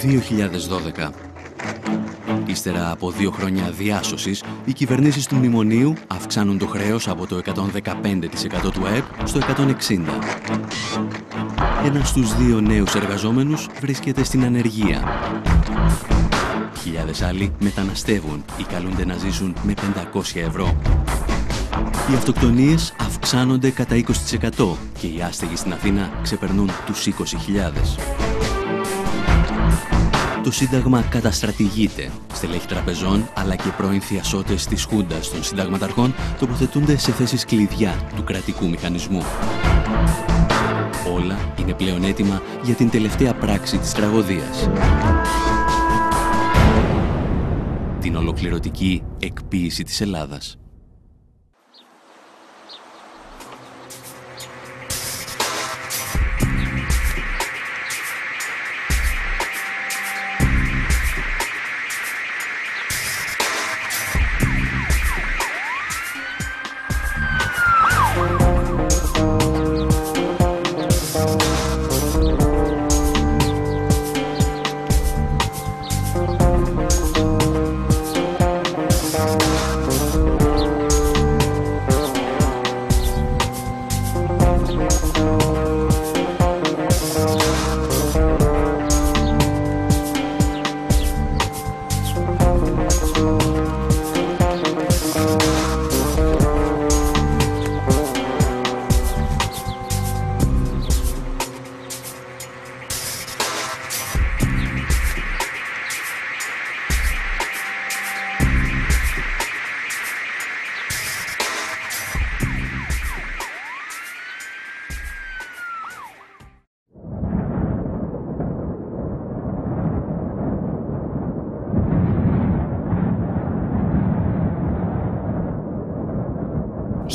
2012. Ύστερα από 2 χρόνια διάσωσης, οι κυβερνήσεις του μνημονίου αυξάνουν το χρέος από το 115% του ΑΕΠ στο 160%. Ένας στους 2 νέους εργαζόμενους βρίσκεται στην ανεργία. Χιλιάδες άλλοι μεταναστεύουν ή καλούνται να ζήσουν με 500 ευρώ. Οι αυτοκτονίες αυξάνονται κατά 20% και οι άστεγοι στην Αθήνα ξεπερνούν τους 20.000. Το Σύνταγμα καταστρατηγείται. Στελέχη τραπεζών αλλά και πρώην θειασότες της Χούντας των συνταγματαρχών τοποθετούνται σε θέσεις κλειδιά του κρατικού μηχανισμού. Όλα είναι πλέον έτοιμα για την τελευταία πράξη της τραγωδίας. Την ολοκληρωτική εκποίηση της Ελλάδας.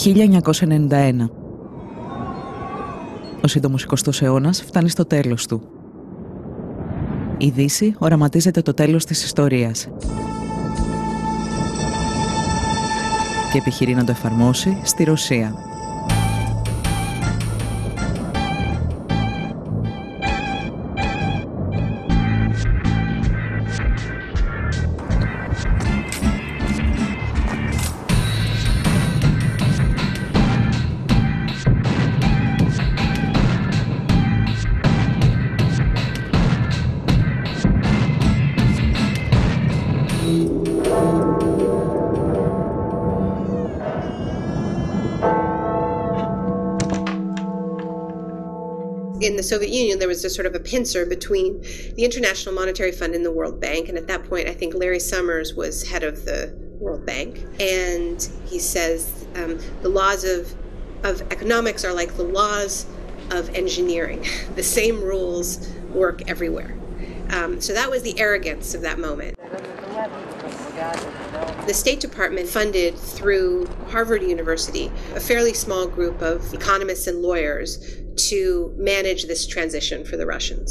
«1991. Ο σύντομος 20ος αιώνας φτάνει στο τέλος του. Η Δύση οραματίζεται το τέλος της ιστορίας και επιχειρεί να το εφαρμόσει στη Ρωσία. In the Soviet Union, there was a sort of a pincer between the International Monetary Fund and the World Bank. And at that point, I think Larry Summers was head of the World Bank. And he says the laws of economics are like the laws of engineering. The same rules work everywhere. So that was the arrogance of that moment. The State Department funded through Harvard University a fairly small group of economists and lawyers to manage this transition for the Russians.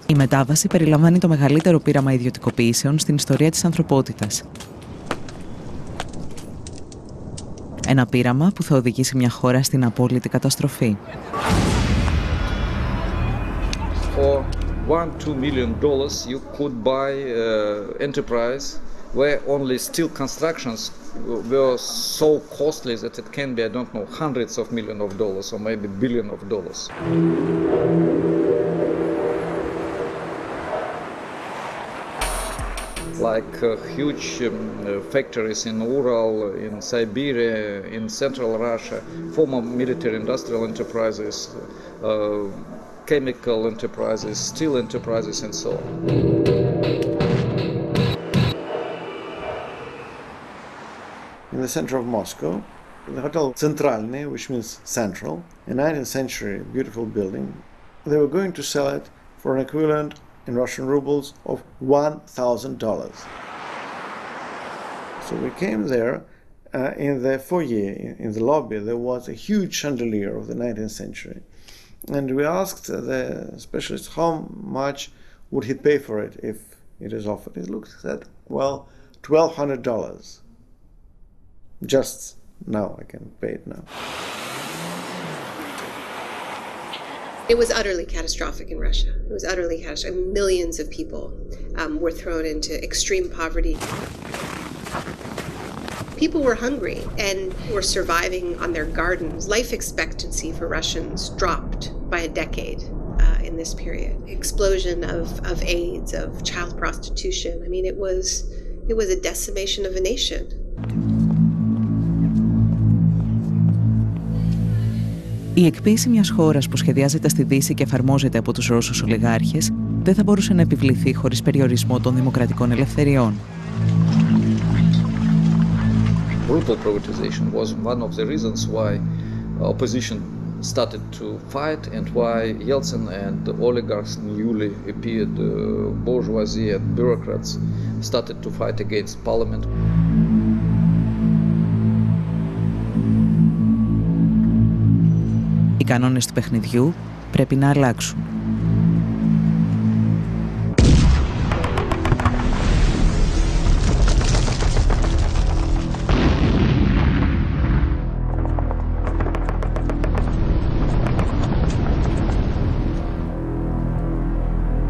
Η μετάβαση περιλαμβάνει το μεγαλύτερο πείραμα ιδιωτικοποιήσεων στην ιστορία της ανθρωπότητας. Ένα πείραμα που θα οδηγήσει μια χώρα στην απόλυτη καταστροφή. For $1-2 million, you could buy enterprise where only steel constructions were so costly that it can be, I don't know, hundreds of millions of dollars or maybe billions of dollars. Like huge factories in Ural, in Siberia, in central Russia, former military industrial enterprises, chemical enterprises, steel enterprises, and so on. In the center of Moscow, the hotel Centralny, which means central, a 19th century beautiful building, they were going to sell it for an equivalent in Russian rubles of $1,000. So we came there, in the foyer, in the lobby, there was a huge chandelier of the 19th century. And we asked the specialist how much would he pay for it if it is offered. He looked at, well, $1,200. Just now, I can pay it now. It was utterly catastrophic in Russia. It was utterly catastrophic. Millions of people were thrown into extreme poverty. People were hungry and were surviving on their gardens. Life expectancy for Russians dropped by a decade in this period. Explosion of AIDS, of child prostitution. I mean, it was a decimation of a nation. Η εκποίηση μιας χώρας που σχεδιάζεται στη Δύση και εφαρμόζεται από τους Ρώσους ολιγάρχες δεν θα μπορούσε να επιβληθεί χωρίς περιορισμό των δημοκρατικών ελευθεριών. Brutal privatization was one of the reasons why opposition started to fight and why Yeltsin and the oligarchs, newly appeared bourgeoisie and bureaucrats started to fight against parliament. Οι κανόνες του παιχνιδιού πρέπει να αλλάξουν.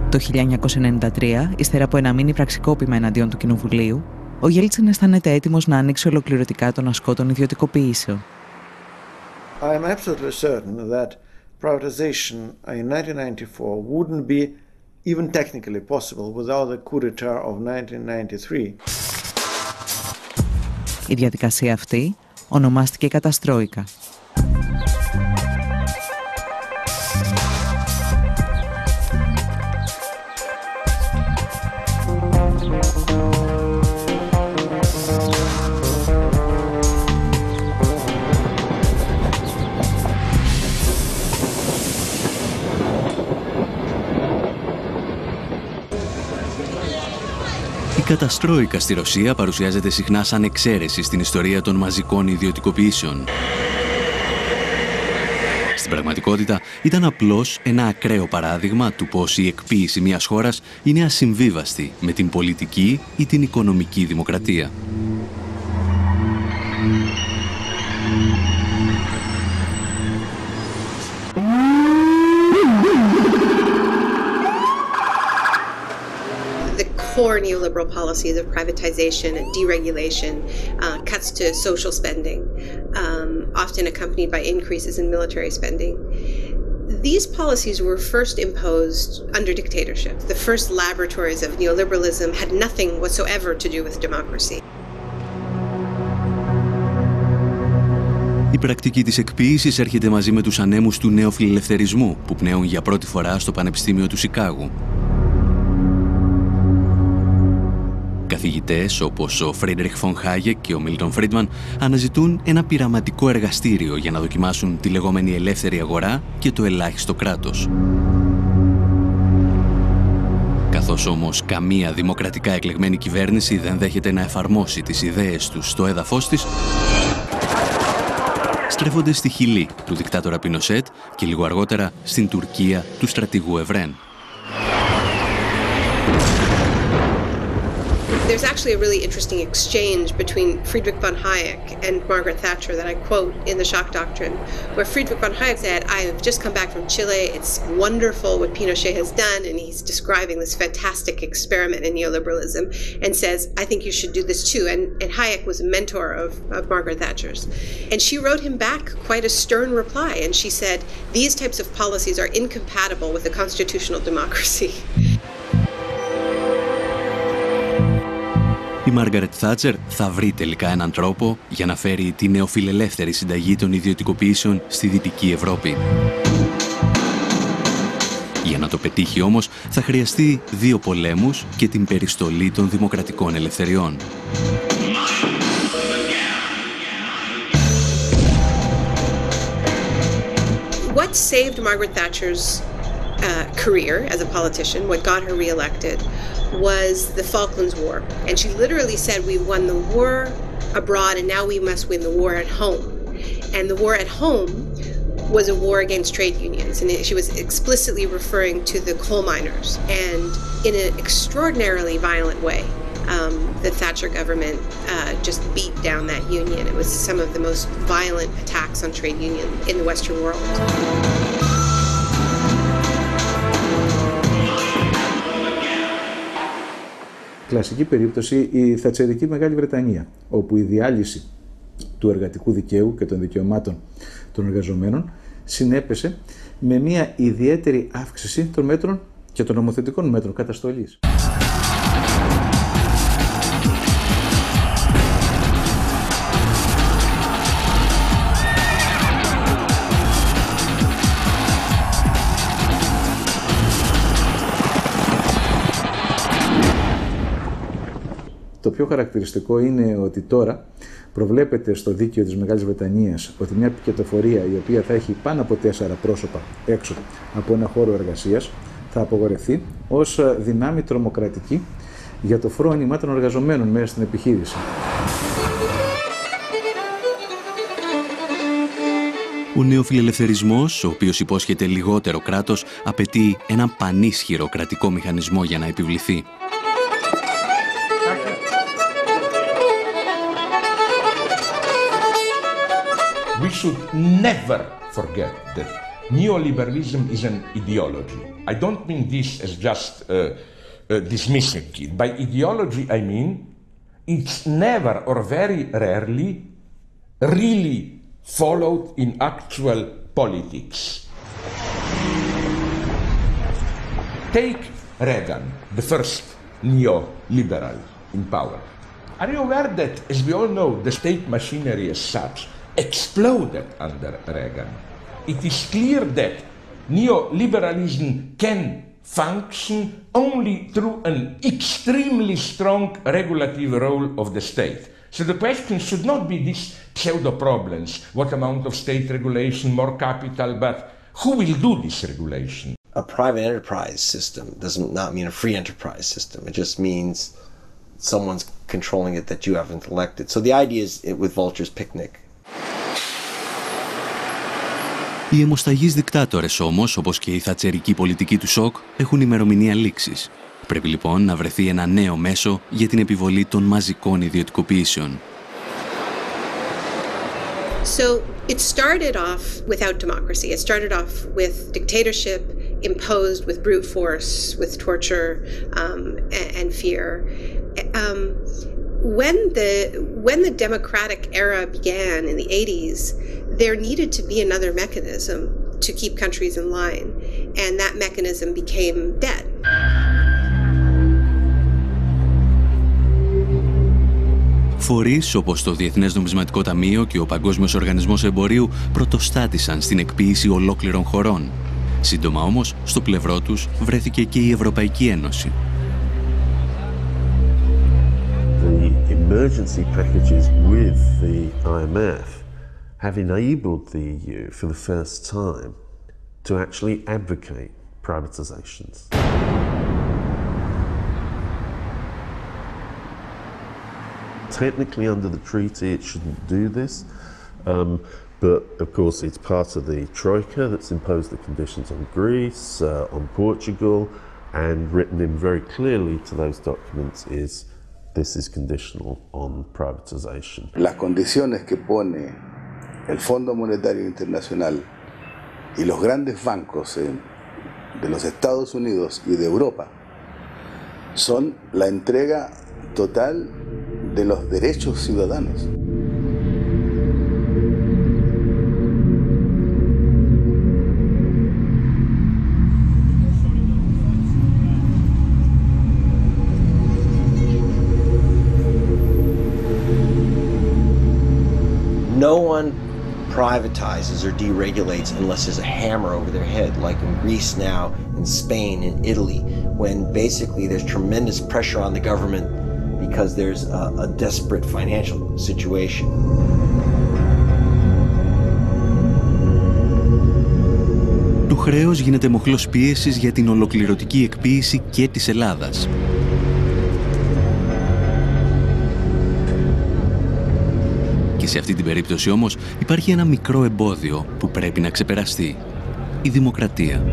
Το 1993, ύστερα από ένα μίνι πραξικόπημα εναντίον του Κοινοβουλίου, ο Γέλτσιν αισθάνεται έτοιμος να ανοίξει ολοκληρωτικά τον ασκό των ιδιωτικοποιήσεων. I am absolutely certain that privatization in 1994 wouldn't be even technically possible without the coup d'etat of 1993. Η διαδικασία αυτή ονομάστηκε καταστρόικα. Η καταστρόικα στη Ρωσία παρουσιάζεται συχνά σαν εξαίρεση στην ιστορία των μαζικών ιδιωτικοποιήσεων. Στην πραγματικότητα ήταν απλώς ένα ακραίο παράδειγμα του πως η εκποίηση μιας χώρας είναι ασυμβίβαστη με την πολιτική ή την οικονομική δημοκρατία. Core neoliberal policies of privatization and deregulation, cuts to social spending, often accompanied by increases in military spending. These policies were first imposed under dictatorship. The first laboratories of neoliberalism had nothing whatsoever to do with democracy. Η πρακτική της εκποίησης έρχεται μαζί με τους ανέμους του νεοφιλελευθερισμού που πνέουν για πρώτη φορά στο Πανεπιστήμιο του Σικάγου. Καθηγητές όπως ο Φρίντριχ Φον Χάγεκ και ο Μίλτον Φρίντμαν αναζητούν ένα πειραματικό εργαστήριο για να δοκιμάσουν τη λεγόμενη ελεύθερη αγορά και το ελάχιστο κράτος. Καθώς όμως καμία δημοκρατικά εκλεγμένη κυβέρνηση δεν δέχεται να εφαρμόσει τις ιδέες τους στο έδαφος της, στρέφονται στη Χιλή του δικτάτορα Πινοσέτ και λίγο αργότερα στην Τουρκία του στρατηγού Ευρέν. There's actually a really interesting exchange between Friedrich von Hayek and Margaret Thatcher that I quote in The Shock Doctrine, where Friedrich von Hayek said, "I have just come back from Chile. It's wonderful what Pinochet has done," and he's describing this fantastic experiment in neoliberalism and says, "I think you should do this too." And Hayek was a mentor of Margaret Thatcher's. And she wrote him back quite a stern reply, and she said, "These types of policies are incompatible with a constitutional democracy." Η Μάργαρετ Θάτσερ θα βρει τελικά έναν τρόπο για να φέρει τη νεοφιλελεύθερη συνταγή των ιδιωτικοποιήσεων στη Δυτική Ευρώπη. Για να το πετύχει όμως θα χρειαστεί 2 πολέμους και την περιστολή των δημοκρατικών ελευθεριών. What saved Margaret Thatcher's career as a politician, what got her reelected, was the Falklands War. And she literally said, we won the war abroad and now we must win the war at home. And the war at home was a war against trade unions, and she was explicitly referring to the coal miners. And in an extraordinarily violent way, the Thatcher government just beat down that union. It was some of the most violent attacks on trade union in the Western world. Κλασική περίπτωση η θατσερική Μεγάλη Βρετανία, όπου η διάλυση του εργατικού δικαίου και των δικαιωμάτων των εργαζομένων συνέπεσε με μια ιδιαίτερη αύξηση των μέτρων και των νομοθετικών μέτρων καταστολής. Το πιο χαρακτηριστικό είναι ότι τώρα προβλέπεται στο δίκαιο της Μεγάλης Βρετανίας ότι μια πικετοφορία η οποία θα έχει πάνω από 4 πρόσωπα έξω από ένα χώρο εργασίας θα απογορευτεί ως δυνάμει τρομοκρατική για το φρόνημα των εργαζομένων μέσα στην επιχείρηση. Ο νεοφιλελευθερισμός, ο οποίος υπόσχεται λιγότερο κράτος, απαιτεί έναν πανίσχυρο κρατικό μηχανισμό για να επιβληθεί. We should never forget that neoliberalism is an ideology. I don't mean this as just dismissing it. By ideology, I mean it's never or very rarely really followed in actual politics. Take Reagan, the first neoliberal in power. Are you aware that, as we all know, the state machinery as such exploded under Reagan? It is clear that neoliberalism can function only through an extremely strong regulative role of the state. So the question should not be these pseudo problems, what amount of state regulation, more capital, but who will do this regulation? A private enterprise system does not mean a free enterprise system. It just means someone's controlling it that you haven't elected. So the idea is with Vulture's Picnic. Οι αιμοσταγείς δικτάτορες όμως, όπως και η θατσερική πολιτική του σοκ, έχουν ημερομηνία λήξης. Πρέπει λοιπόν να βρεθεί ένα νέο μέσο για την επιβολή των μαζικών ιδιωτικοποιήσεων. So it started off without democracy. It started off with dictatorship imposed with brute force, with torture and fear. When the democratic era began in the 80s, there needed to be another mechanism to keep countries in line, and that mechanism became debt. Φορείς όπως το Διεθνές Νομισματικό Ταμείο και ο Παγκόσμιος Οργανισμός Εμπορίου πρωτοστάτησαν στην εκποίηση ολόκληρων χωρών. Σύντομα όμως, στο πλευρό τους βρέθηκε και η Ευρωπαϊκή Ένωση. The emergency packages with the IMF have enabled the EU for the first time to actually advocate privatizations. Technically, under the treaty, it shouldn't do this, but of course, it's part of the Troika that's imposed the conditions on Greece, on Portugal, and written in very clearly to those documents is this is conditional on privatization. Las condiciones que pone el Fondo Monetario Internacional y los grandes bancos de los Estados Unidos y de Europa son la entrega total de los derechos ciudadanos. No one privatizes or deregulates unless there's a hammer over their head, like in Greece now, in Spain, in Italy, when basically there's tremendous pressure on the government because there's a desperate financial situation. Το χρέος γίνεται μοχλός πίεσης για την ολοκληρωτική εκποίηση και της Ελλάδας. Και Σε αυτή την περίπτωση όμως υπάρχει ένα μικρό εμπόδιο που πρέπει να ξεπεραστεί. Η δημοκρατία.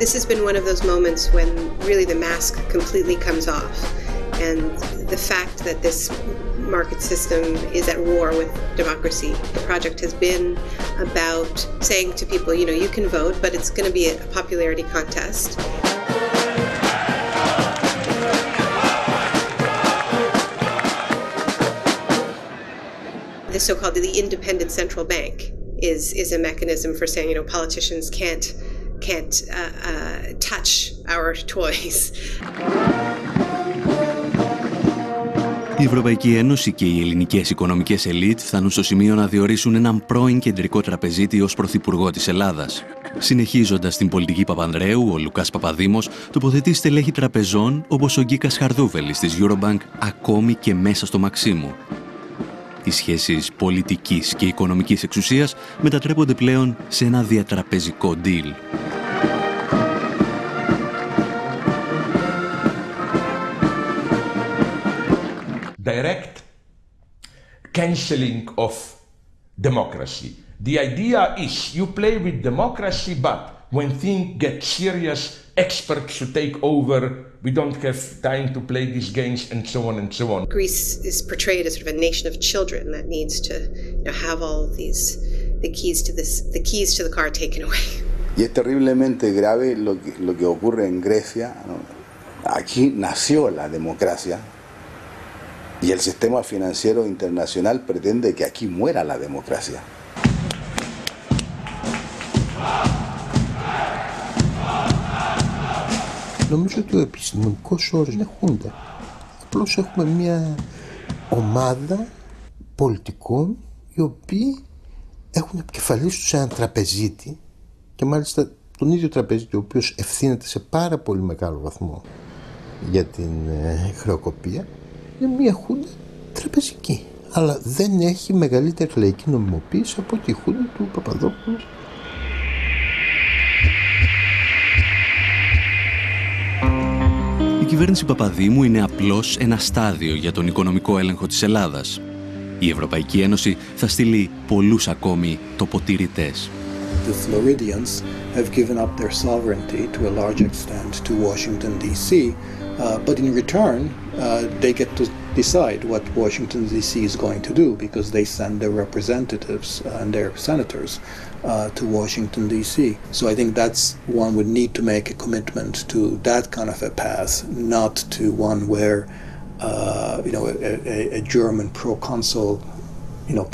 This has been one of those moments when really the mask completely comes off, and the fact that this market system is at war with democracy. The project has been about saying to people, you know, you can vote, but it's going to be a popularity contest. The so-called the independent central bank is a mechanism for saying, you know, politicians can't touch our toys. Η Ευρωπαϊκή Ένωση και οι ελληνικές οικονομικές ελίτ φτάνουν στο σημείο να διορίσουν έναν πρώην κεντρικό τραπεζίτη ως πρωθυπουργό της Ελλάδας. Συνεχίζοντας την πολιτική Παπανδρέου, ο Λουκάς Παπαδήμος τοποθετεί στελέχη τραπεζών όπως ο Γκίκας Χαρδούβελης της Eurobank ακόμη και μέσα στο Μαξίμου. Οι σχέσεις πολιτικής και οικονομικής εξουσίας μετατρέπονται πλέον σε ένα διατραπεζικό deal. Direct cancelling of democracy. The idea is you play with democracy, but when things get serious, experts should take over. We don't have time to play these games, and so on and so on. Greece is portrayed as sort of a nation of children that needs to, you know, have all of these, the keys to the car taken away. Y es terriblemente grave lo que ocurre en Grecia, ¿no? Aquí nació la democracia. Y el sistema financiero internacional pretende que aquí muera la democracia. Νομίζω ότι ο επιστημονικός όρος είναι χούντα. Απλώς έχουμε μια ομάδα πολιτικών οι οποίοι έχουν επικεφαλής τους έναν τραπεζίτη και μάλιστα τον ίδιο τραπεζίτη ο οποίος ευθύνεται σε πάρα πολύ μεγάλο βαθμό για την χρεοκοπία. Είναι μια χούντα τραπεζική, αλλά δεν έχει μεγαλύτερη λαϊκή νομιμοποίηση από τη χούντα του Παπαδόπουλου. Η κυβέρνηση Παπαδήμου είναι απλώς ένα στάδιο για τον οικονομικό έλεγχο της Ελλάδας. Η Ευρωπαϊκή Ένωση θα στείλει πολλούς ακόμη τοποτηρητές. The Floridians have given up their sovereignty to a large extent to Washington, D.C., but in return, they get to decide what Washington, D.C. is going to do because they send their representatives and their senators to Washington, D.C. So I think that's one would need to make a commitment to that kind of a path, not to one where, a German proconsul,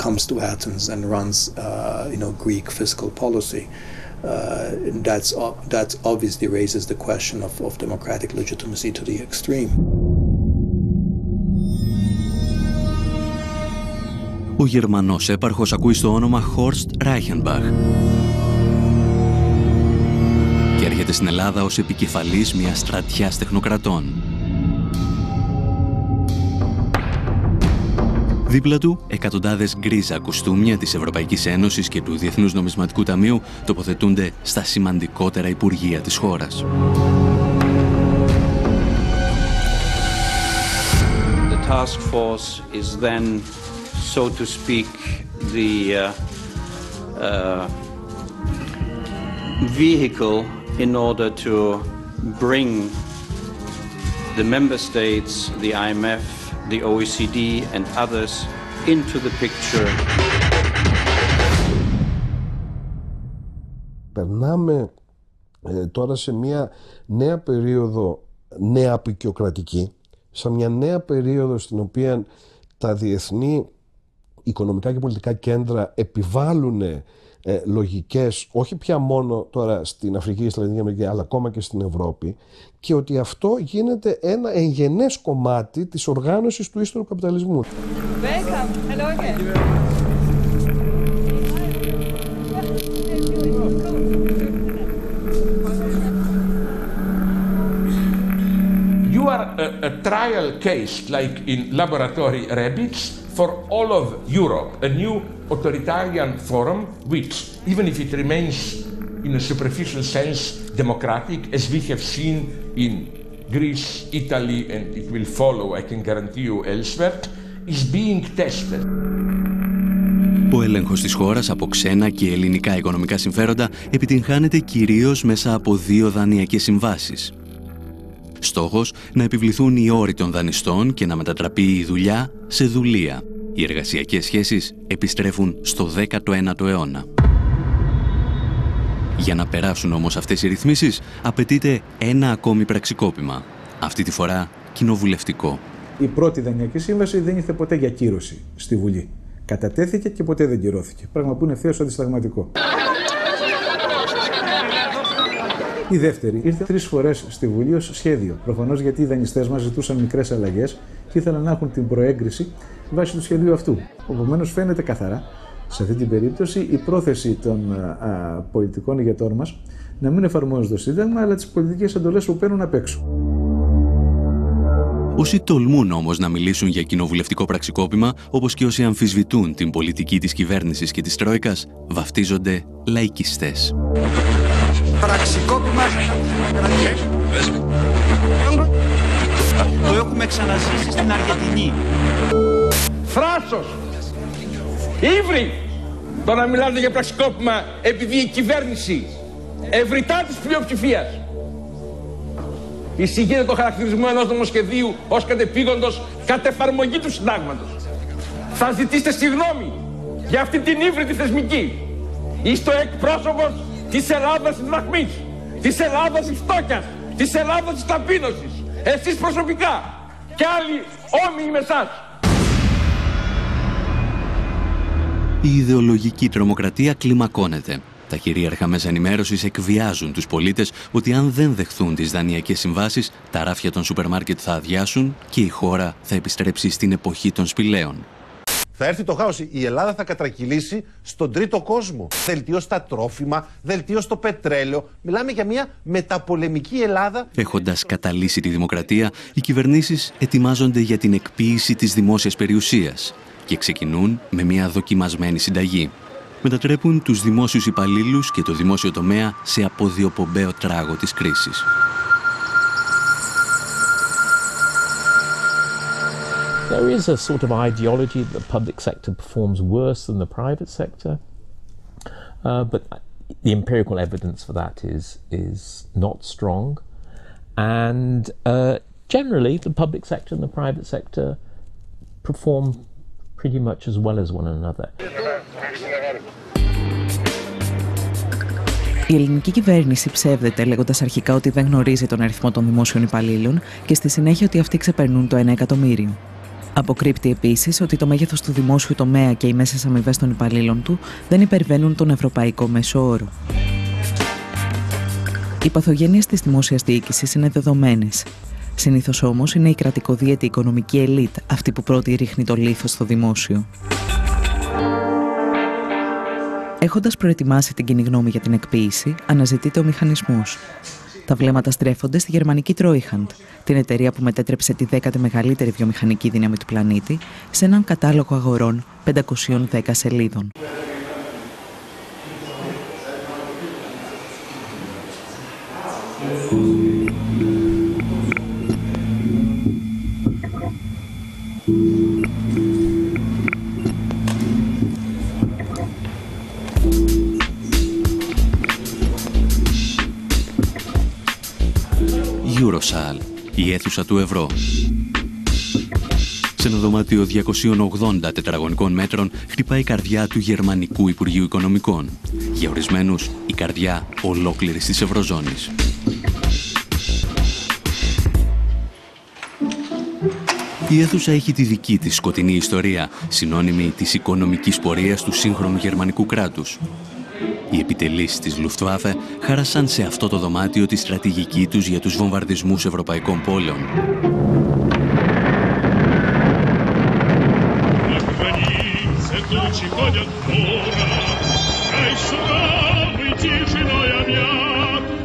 comes to Athens and runs, Greek fiscal policy. That obviously raises the question of democratic legitimacy to the extreme. Ο Γερμανός έπαρχος ακούει στο όνομα Horst Reichenbach και έρχεται στην Ελλάδα ως επικεφαλής μιας στρατιάς τεχνοκρατών. Δίπλα του, εκατοντάδες γκρίζα κουστούμια της Ευρωπαϊκής Ένωσης και του Διεθνούς Νομισματικού Ταμείου τοποθετούνται στα σημαντικότερα υπουργεία της χώρας. The task force is then, so to speak, the vehicle in order to bring the member states, the IMF, the OECD and others into the picture. Περνάμε τώρα σε μια νέα περίοδο νέα απεικιοκρατική, σε μια νέα περίοδο στην οποία τα διεθνή οικονομικά και πολιτικά κέντρα επιβάλλουν λογικές, όχι πια μόνο τώρα στην Αφρική και στη Λατινική Αμερική, αλλά ακόμα και στην Ευρώπη, και ότι αυτό γίνεται ένα εγγενές κομμάτι της οργάνωσης του ύστερου καπιταλισμού. Welcome. Hello again. a trial case like in laboratory rabbits for all of Europe, a new authoritarian forum which, even if it remains in a superficial sense democratic, as we have seen in Greece, Italy, and it will follow, I can guarantee you, elsewhere, is being tested. Ο έλεγχος της χώρας από ξένα και ελληνικά οικονομικά συμφέροντα επιτυγχάνεται κυρίως μέσα από 2 δανειακές συμβάσεις. Στόχος να επιβληθούν οι όροι των δανειστών και να μετατραπεί η δουλειά σε δουλεία. Οι εργασιακές σχέσεις επιστρέφουν στο 19ο αιώνα. Για να περάσουν όμως αυτές οι ρυθμίσεις απαιτείται ένα ακόμη πραξικόπημα. Αυτή τη φορά κοινοβουλευτικό. Η πρώτη δανειακή σύμβαση δεν ήρθε ποτέ για κύρωση στη Βουλή. Κατατέθηκε και ποτέ δεν κυρώθηκε. Πράγμα που είναι ευθέως αντισταγματικό. Η δεύτερη ήρθε 3 φορές στη Βουλή ως σχέδιο. Προφανώς γιατί οι δανειστές μας ζητούσαν μικρές αλλαγές και ήθελαν να έχουν την προέγκριση βάσει του σχεδίου αυτού. Επομένως, φαίνεται καθαρά σε αυτή την περίπτωση η πρόθεση των πολιτικών ηγετών μας να μην εφαρμόζουν το Σύνταγμα, αλλά τις πολιτικές εντολές που παίρνουν απ' έξω. Όσοι τολμούν όμως να μιλήσουν για κοινοβουλευτικό πραξικόπημα, όπως και όσοι αμφισβητούν την πολιτική της κυβέρνησης και της Τρόικας, βαφτίζονται λαϊκιστές. Πραξικόπημα. Το έχουμε ξαναζήσει στην Αργεντινή. Θράσος! Ήβρι! Τώρα μιλάτε για πραξικόπημα επειδή η κυβέρνηση ευρυτά της πλειοψηφίας εισηγείται το χαρακτηρισμό ενός νομοσχεδίου ως κατεπήγοντος κατ' εφαρμογή του συντάγματος. Θα ζητήσετε συγγνώμη για αυτή την ύβρητη θεσμική. Είστε ο εκπρόσωπος της Ελλάδας της δραχμής, της Ελλάδας της φτώχειας, της Ελλάδας της ταπείνωσης. Εσείς προσωπικά και άλλοι όμοιοι με εσάς. Η ιδεολογική τρομοκρατία κλιμακώνεται. Τα κυρίαρχα μέσα ενημέρωσης εκβιάζουν τους πολίτες ότι αν δεν δεχθούν τις δανειακές συμβάσεις, τα ράφια των σούπερ μάρκετ θα αδειάσουν και η χώρα θα επιστρέψει στην εποχή των σπηλαίων. Θα έρθει το χάος. Η Ελλάδα θα κατρακυλήσει στον τρίτο κόσμο. Δελτίο στα τρόφιμα, δελτίο στο πετρέλαιο. Μιλάμε για μια μεταπολεμική Ελλάδα. Έχοντας καταλύσει τη δημοκρατία, οι κυβερνήσεις ετοιμάζονται για την εκποίηση της δημόσιας περιουσίας και ξεκινούν με μια δοκιμασμένη συνταγή. Μετατρέπουν τους δημόσιους υπαλλήλους και το δημόσιο τομέα σε αποδιοπομπαίο τράγο της κρίσης. There is a sort of ideology that the public sector performs worse than the private sector, but the empirical evidence for that is not strong. And generally, the public sector and the private sector perform pretty much as well as one another. Η ελληνική κυβέρνηση ψεύδεται λέγοντας αρχικά ότι δεν γνωρίζει τον αριθμό των δημόσιων υπαλλήλων και στη συνέχεια ότι αυτοί ξεπερνούν το 1 εκατομμύριο. Αποκρύπτει επίσης ότι το μέγεθος του δημόσιου τομέα και οι μέσες αμοιβές των υπαλλήλων του δεν υπερβαίνουν τον ευρωπαϊκό μέσο όρο. Οι παθογένειες της δημόσιας διοίκησης είναι δεδομένες. Συνήθως όμως είναι η κρατικοδίαιτη οικονομική ελίτ αυτή που πρώτη ρίχνει το λίθος στο δημόσιο. Έχοντας προετοιμάσει την κοινή γνώμη για την εκποίηση, αναζητείται ο μηχανισμός. Τα βλέμματα στρέφονται στη γερμανική Treuhand, την εταιρεία που μετέτρεψε τη 10η μεγαλύτερη βιομηχανική δύναμη του πλανήτη σε έναν κατάλογο αγορών 510 σελίδων. Eurosal, η αίθουσα του ευρώ. Σε ένα δωμάτιο 280 τετραγωνικών μέτρων χτυπάει η καρδιά του Γερμανικού Υπουργείου Οικονομικών. Για ορισμένους, η καρδιά ολόκληρης της Ευρωζώνης. Η αίθουσα έχει τη δική της σκοτεινή ιστορία, συνώνυμη της οικονομικής πορείας του σύγχρονου γερμανικού κράτους. Οι επιτελείς της Luftwaffe χάρασαν σε αυτό το δωμάτιο τη στρατηγική τους για τους βομβαρδισμούς ευρωπαϊκών πόλεων.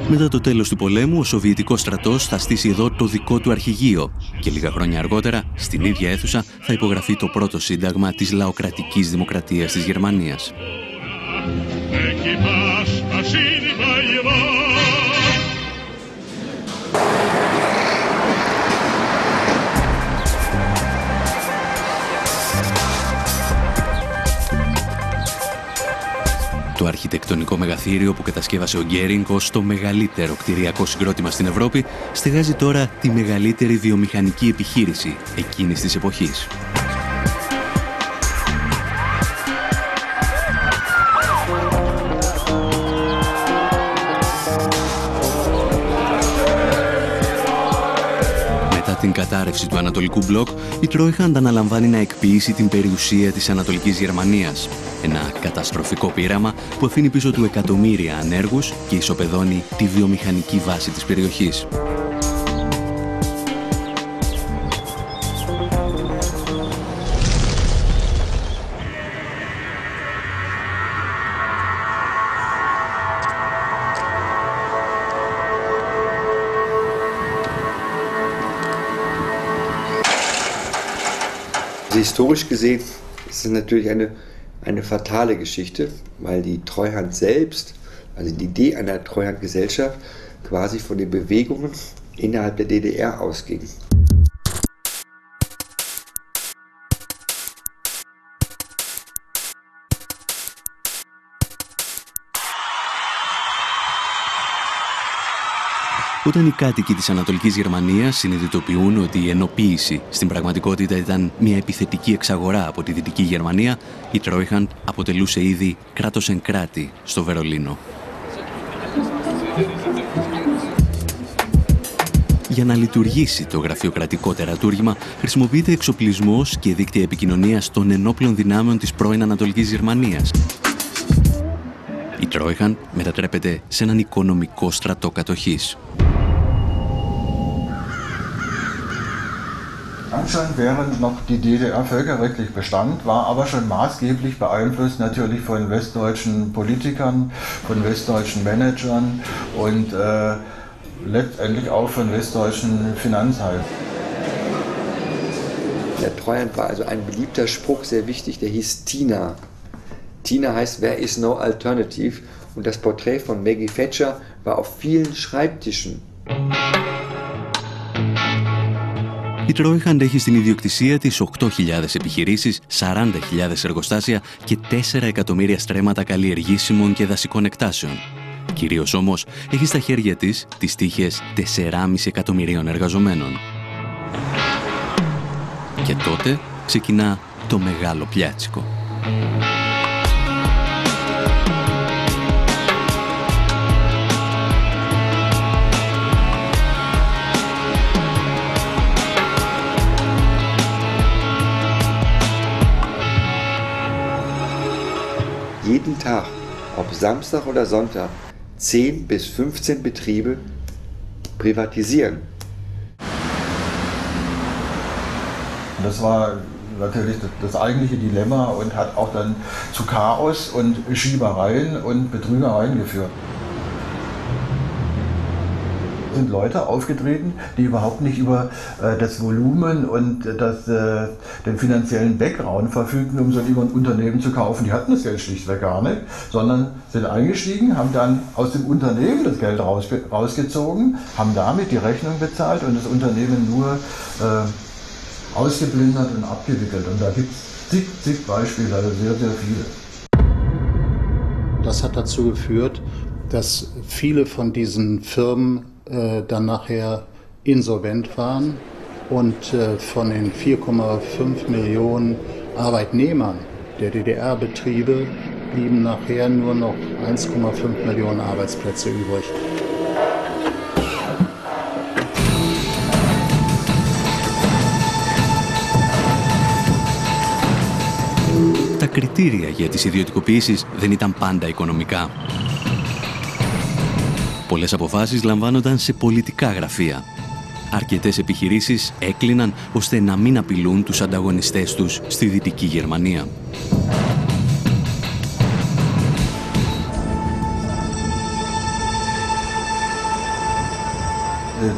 Μετά το τέλος του πολέμου, ο Σοβιετικός στρατός θα στήσει εδώ το δικό του αρχηγείο και λίγα χρόνια αργότερα, στην ίδια αίθουσα, θα υπογραφεί το πρώτο σύνταγμα της λαοκρατικής δημοκρατίας της Γερμανίας. Το αρχιτεκτονικό μεγαθύριο που κατασκεύασε ο Γκέρινγκ ως το μεγαλύτερο κτηριακό συγκρότημα στην Ευρώπη στεγάζει τώρα τη μεγαλύτερη βιομηχανική επιχείρηση εκείνης της εποχής. Την κατάρρευση του Ανατολικού Μπλοκ, η Τρόιχαντ αναλαμβάνει να εκποιήσει την περιουσία της Ανατολικής Γερμανίας. Ένα καταστροφικό πείραμα που αφήνει πίσω του εκατομμύρια ανέργους και ισοπεδώνει τη βιομηχανική βάση της περιοχής. Historisch gesehen ist es natürlich eine fatale Geschichte, weil die Treuhand selbst, also die Idee einer Treuhandgesellschaft, quasi von den Bewegungen innerhalb der DDR ausging. Όταν οι κάτοικοι της Ανατολικής Γερμανίας συνειδητοποιούν ότι η ενοποίηση στην πραγματικότητα ήταν μια επιθετική εξαγορά από τη Δυτική Γερμανία, η Τρόιχαντ αποτελούσε ήδη κράτος εν κράτη στο Βερολίνο. Για να λειτουργήσει το γραφειοκρατικό τερατούργημα, χρησιμοποιείται εξοπλισμός και δίκτυα επικοινωνίας των ενόπλων δυνάμεων της πρώην Ανατολικής Γερμανίας. Η Τρόιχαντ μετατρέπεται σε έναν οικονομικό στρατό κατοχής. Schon während noch die DDR völkerrechtlich bestand, war aber schon maßgeblich beeinflusst natürlich von westdeutschen Politikern, von westdeutschen Managern und letztendlich auch von westdeutschen Finanzhaltern. Der Treuhand war also ein beliebter Spruch, sehr wichtig, der hieß Tina. Tina heißt, there is no alternative, und das Porträt von Maggie Thatcher war auf vielen Schreibtischen. Η Τρόιχαντ έχει στην ιδιοκτησία της 8.000 επιχειρήσεις, 40.000 εργοστάσια και 4 εκατομμύρια στρέμματα καλλιεργήσιμων και δασικών εκτάσεων. Κυρίως όμως έχει στα χέρια της τις τύχες 4,5 εκατομμυρίων εργαζομένων. Και τότε ξεκινά το μεγάλο πιάτσικο. Jeden Tag, ob Samstag oder Sonntag, 10 bis 15 Betriebe privatisieren. Das war natürlich das eigentliche Dilemma und hat auch dann zu Chaos und Schiebereien und Betrügereien geführt. Sind Leute aufgetreten, die überhaupt nicht über das Volumen und den finanziellen Background verfügten, um so ein Unternehmen zu kaufen. Die hatten das Geld schlichtweg gar nicht, sondern sind eingestiegen, haben dann aus dem Unternehmen das Geld rausgezogen, haben damit die Rechnung bezahlt und das Unternehmen nur ausgeplündert und abgewickelt. Und da gibt es zig Beispiele, also sehr, sehr viele. Das hat dazu geführt, dass viele von diesen Firmen dann nachher insolvent waren und von den 4,5 Millionen Arbeitnehmern der DDR-Betriebe blieben nachher nur noch 1,5 Millionen Arbeitsplätze übrig. Τα κριτήρια για τις ιδιωτικοποιήσεις δεν ήταν πάντα οικονομικά. Πολλές αποφάσεις λαμβάνονταν σε πολιτικά γραφεία. Αρκετές επιχειρήσεις έκλειναν ώστε να μην απειλούν τους ανταγωνιστές τους στη Δυτική Γερμανία.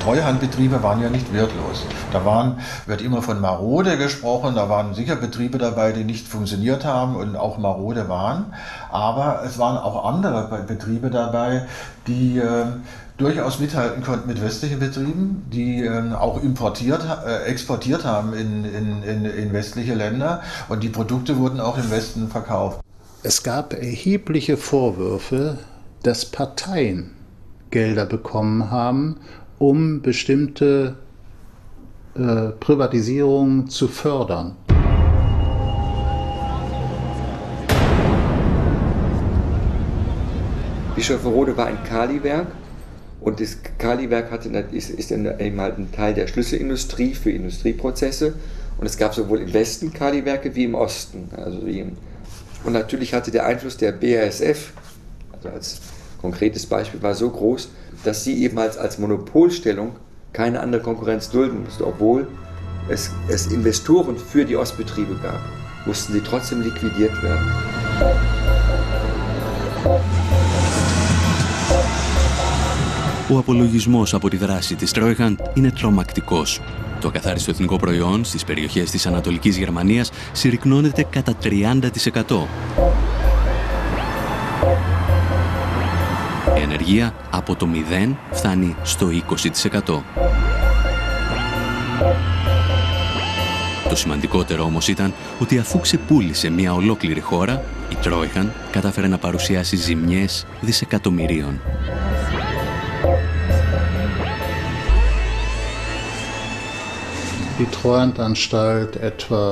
Treuhandbetriebe waren ja nicht wertlos. Da wird immer von marode gesprochen, da waren sicher Betriebe dabei, die nicht funktioniert haben und auch marode waren. Aber es waren auch andere Betriebe dabei, die durchaus mithalten konnten mit westlichen Betrieben, die auch exportiert haben in westliche Länder und die Produkte wurden auch im Westen verkauft. Es gab erhebliche Vorwürfe, dass Parteien Gelder bekommen haben, um bestimmte Privatisierungen zu fördern. Bischofferode war ein Kaliwerk und das Kaliwerk ist eben halt ein Teil der Schlüsselindustrie für Industrieprozesse und es gab sowohl im Westen Kaliwerke wie im Osten. Und natürlich hatte der Einfluss der BASF, also als konkretes Beispiel, war so groß, dass sie eben als Monopolstellung keine andere Konkurrenz dulden musste. Obwohl es Investoren für die Ostbetriebe gab, mussten sie trotzdem liquidiert werden. Ο απολογισμός από τη δράση της Τρόιχαντ είναι τρομακτικός. Το ακαθάριστο εθνικό προϊόν στις περιοχές της Ανατολικής Γερμανίας συρρικνώνεται κατά 30%. Η ενεργεία από το 0 φτάνει στο 20%. Το σημαντικότερο όμως ήταν ότι αφού ξεπούλησε μια ολόκληρη χώρα, η Τρόιχαντ κατάφερε να παρουσιάσει ζημιές δισεκατομμυρίων. Die Treuhandanstalt etwa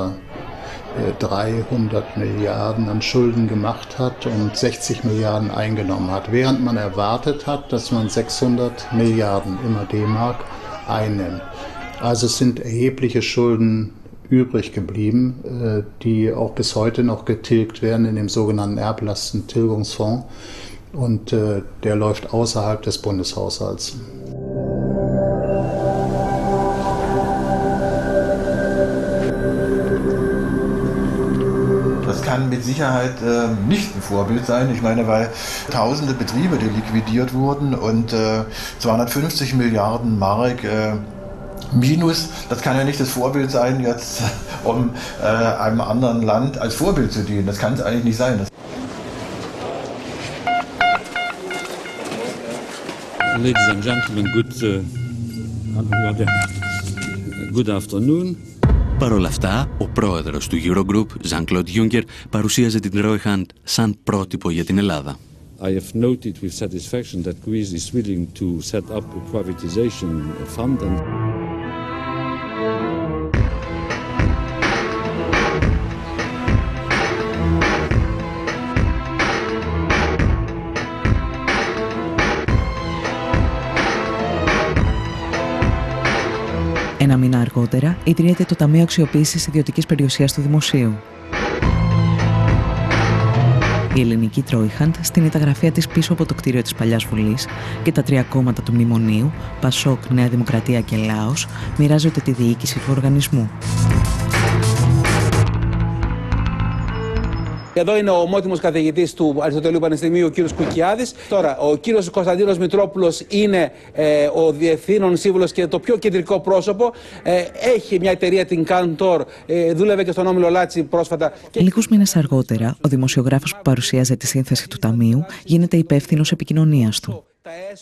300 Milliarden an Schulden gemacht hat und 60 Milliarden eingenommen hat, während man erwartet hat, dass man 600 Milliarden immer D-Mark einnimmt. Also es sind erhebliche Schulden übrig geblieben, die auch bis heute noch getilgt werden in dem sogenannten Erblastentilgungsfonds und der läuft außerhalb des Bundeshaushalts. Das kann mit Sicherheit nicht ein Vorbild sein. Ich meine, weil tausende Betriebe, die liquidiert wurden und 250 Milliarden Mark Minus, das kann ja nicht das Vorbild sein, jetzt um einem anderen Land als Vorbild zu dienen. Das kann es eigentlich nicht sein. Ladies and gentlemen, good afternoon. Παρ' όλα αυτά, ο πρόεδρος του Eurogroup, Jean-Claude Juncker, παρουσίαζε την Treuhand σαν πρότυπο για την Ελλάδα. I have noted with satisfaction that Greece is willing to set up a privatization fund and Ένα μήνα αργότερα ιδρύεται το Ταμείο Αξιοποίησης Ιδιωτικής Περιουσίας του Δημοσίου. Η ελληνική Τρόιχαντ στείνει τα γραφεία της πίσω από το κτίριο της Παλιάς Βουλής και τα τρία κόμματα του Μνημονίου, Πασόκ, Νέα Δημοκρατία και Λάος, μοιράζονται τη διοίκηση του οργανισμού. Εδώ είναι ο ομότιμος καθηγητής του Αριστοτελείου Πανεπιστημίου, ο κύριος Κουκιάδης. Τώρα, ο κύριος Κωνσταντίνος Μητρόπουλος είναι ο διευθύνων σύμβουλος και το πιο κεντρικό πρόσωπο. Έχει μια εταιρεία, την Cantor, δούλευε και στον Όμιλο Λάτσι πρόσφατα. Λίγους μήνες αργότερα, ο δημοσιογράφος που παρουσίαζε τη σύνθεση του Ταμείου γίνεται υπεύθυνος επικοινωνίας του.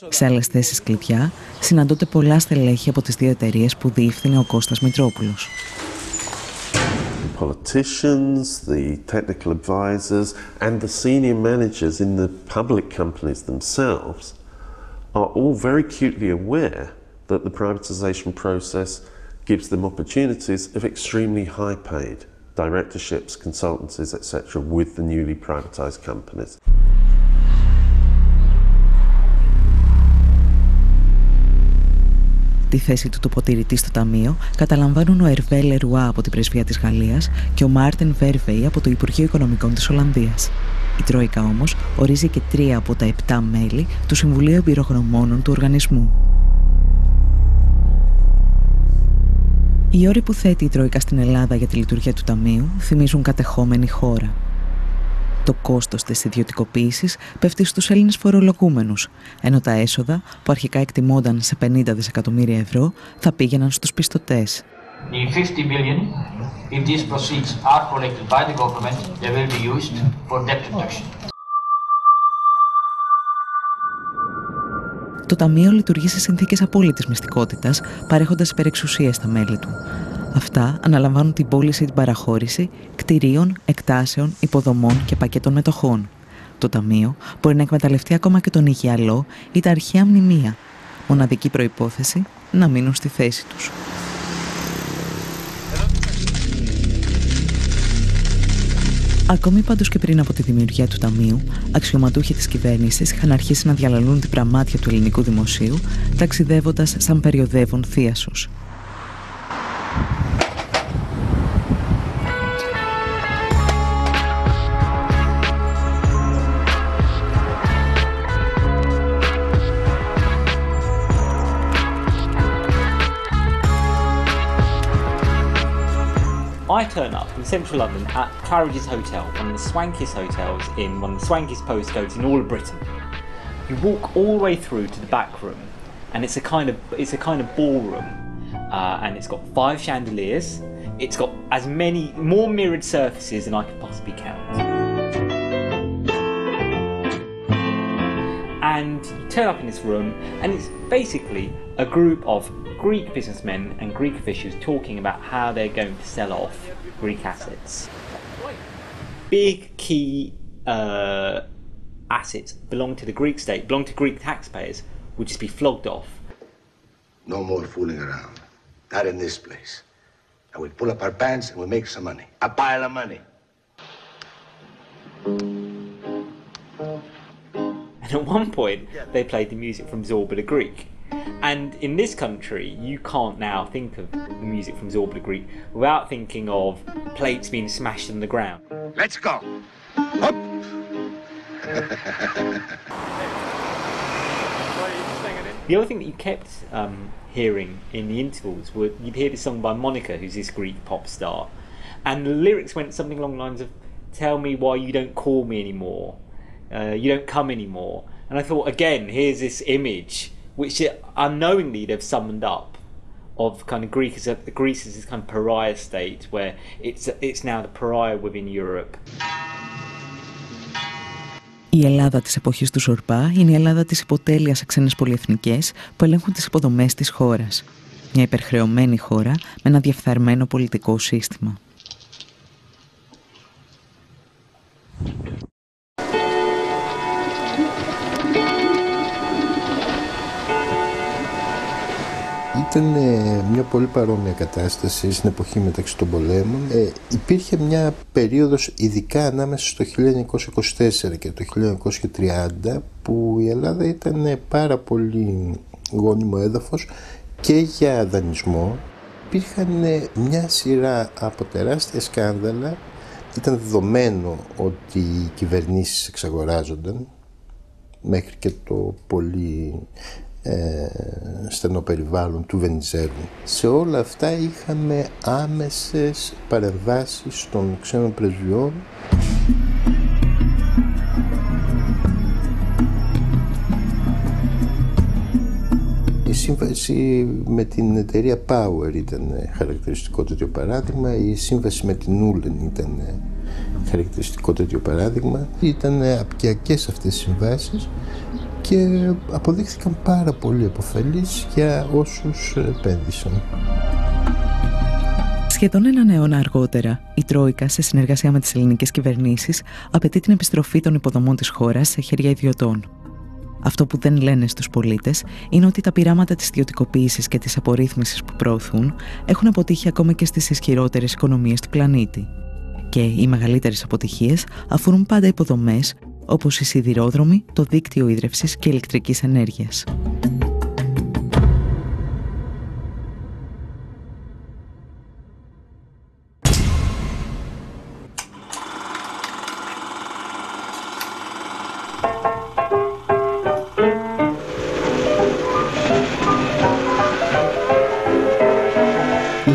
Σε άλλες θέσεις κλειδιά συναντώνται πολλά στελέχη από τις δύο εταιρείες που διεύθυνε ο Κώστας Μητρόπουλος. Politicians, the technical advisors, and the senior managers in the public companies themselves are all very acutely aware that the privatization process gives them opportunities of extremely high-paid directorships, consultancies, etc. with the newly privatized companies. Τη θέση του τοποτηρητή στο Ταμείο καταλαμβάνουν ο Ερβέ Λερουά από την Πρεσβεία της Γαλλίας και ο Μάρτεν Βέρβεϊ από το Υπουργείο Οικονομικών της Ολλανδίας. Η Τρόικα όμως ορίζει και 3 από τα 7 μέλη του Συμβουλίου Εμπειρογνωμόνων του οργανισμού. Οι όροι που θέτει η Τρόικα στην Ελλάδα για τη λειτουργία του Ταμείου θυμίζουν κατεχόμενη χώρα. Το κόστος της ιδιωτικοποίησης πέφτει στους Έλληνες φορολογούμενους, ενώ τα έσοδα, που αρχικά εκτιμώνταν σε 50 δισεκατομμύρια ευρώ, θα πήγαιναν στους πιστωτές. The 50 billion, if these proceeds are collected by the government, they will be used for debt reduction. Το Ταμείο λειτουργεί σε συνθήκες απόλυτης μυστικότητας, παρέχοντας υπερεξουσίες στα μέλη του. Αυτά αναλαμβάνουν την πώληση ή την παραχώρηση κτηρίων, εκτάσεων, υποδομών και πακέτων μετοχών. Το Ταμείο μπορεί να εκμεταλλευτεί ακόμα και τον υγιαλό ή τα αρχαία μνημεία. Μοναδική προϋπόθεση να μείνουν στη θέση τους. Ακόμη πάντως και πριν από τη δημιουργία του Ταμείου, αξιωματούχοι της κυβέρνησης είχαν αρχίσει να διαλαλούν την πραμάτια του ελληνικού δημοσίου, ταξιδεύοντας σαν περιοδεύων θίασος. I turn up in central London at Claridge's Hotel, one of the swankiest hotels in one of the swankiest postcodes in all of Britain. You walk all the way through to the back room, and it's a kind of ballroom, and it's got 5 chandeliers. It's got more mirrored surfaces than I could possibly count. And you turn up in this room, and it's basically a group of Greek businessmen and Greek officials talking about how they're going to sell off Greek assets. Big key assets belong to the Greek state, belong to Greek taxpayers, would just be flogged off. No more fooling around. Not in this place. And we pull up our pants and we make some money. A pile of money. And at one point, they played the music from Zorba the Greek. And in this country, you can't now think of the music from Zorba the Greek without thinking of plates being smashed on the ground. Let's go. Up. The other thing that you kept hearing in the intervals were you'd hear this song by Monica, who's this Greek pop star, and the lyrics went something along the lines of "Tell me why you don't call me anymore, you don't come anymore." And I thought, again, here's this image which unknowingly they've summoned up of kind of Greece as this kind of pariah state where it's now the pariah within Europe. Η Ελλάδα της εποχής του Ζορμπά είναι η Ελλάδα της υποτέλειας σε ξένες πολυεθνικές που ελέγχουν τις υποδομές της χώρας. Μια υπερχρεωμένη χώρα με ένα διεφθαρμένο πολιτικό σύστημα. Ήταν μια πολύ παρόμοια κατάσταση στην εποχή μεταξύ των πολέμων. Υπήρχε μια περίοδος ειδικά ανάμεσα στο 1924 και το 1930 που η Ελλάδα ήταν πάρα πολύ γόνιμο έδαφος και για δανεισμό. Υπήρχαν μια σειρά από τεράστια σκάνδαλα. Ήταν δεδομένο ότι οι κυβερνήσεις εξαγοράζονταν μέχρι και το πολύ στενό περιβάλλον του Βενιζέλου. Σε όλα αυτά είχαμε άμεσες παρεμβάσεις των ξένων πρεσβειών. Η σύμβαση με την εταιρεία Power ήταν χαρακτηριστικό τέτοιο παράδειγμα, η σύμβαση με την Ούλεν ήταν χαρακτηριστικό τέτοιο παράδειγμα. Ήταν απικιακές αυτές οι συμβάσεις και αποδείχθηκαν πάρα πολύ επωφελείς για όσους επένδυσαν. Σχεδόν έναν αιώνα αργότερα, η Τρόικα, σε συνεργασία με τις ελληνικές κυβερνήσεις, απαιτεί την επιστροφή των υποδομών της χώρας σε χέρια ιδιωτών. Αυτό που δεν λένε στους πολίτες είναι ότι τα πειράματα της ιδιωτικοποίησης και της απορρίθμισης που προωθούν έχουν αποτύχει ακόμα και στις ισχυρότερες οικονομίες του πλανήτη. Και οι μεγαλύτερες αποτυχίες αφορούν πάντα υποδομές όπως οι σιδηρόδρομοι, το δίκτυο ίδρευσης και ηλεκτρικής ενέργειας.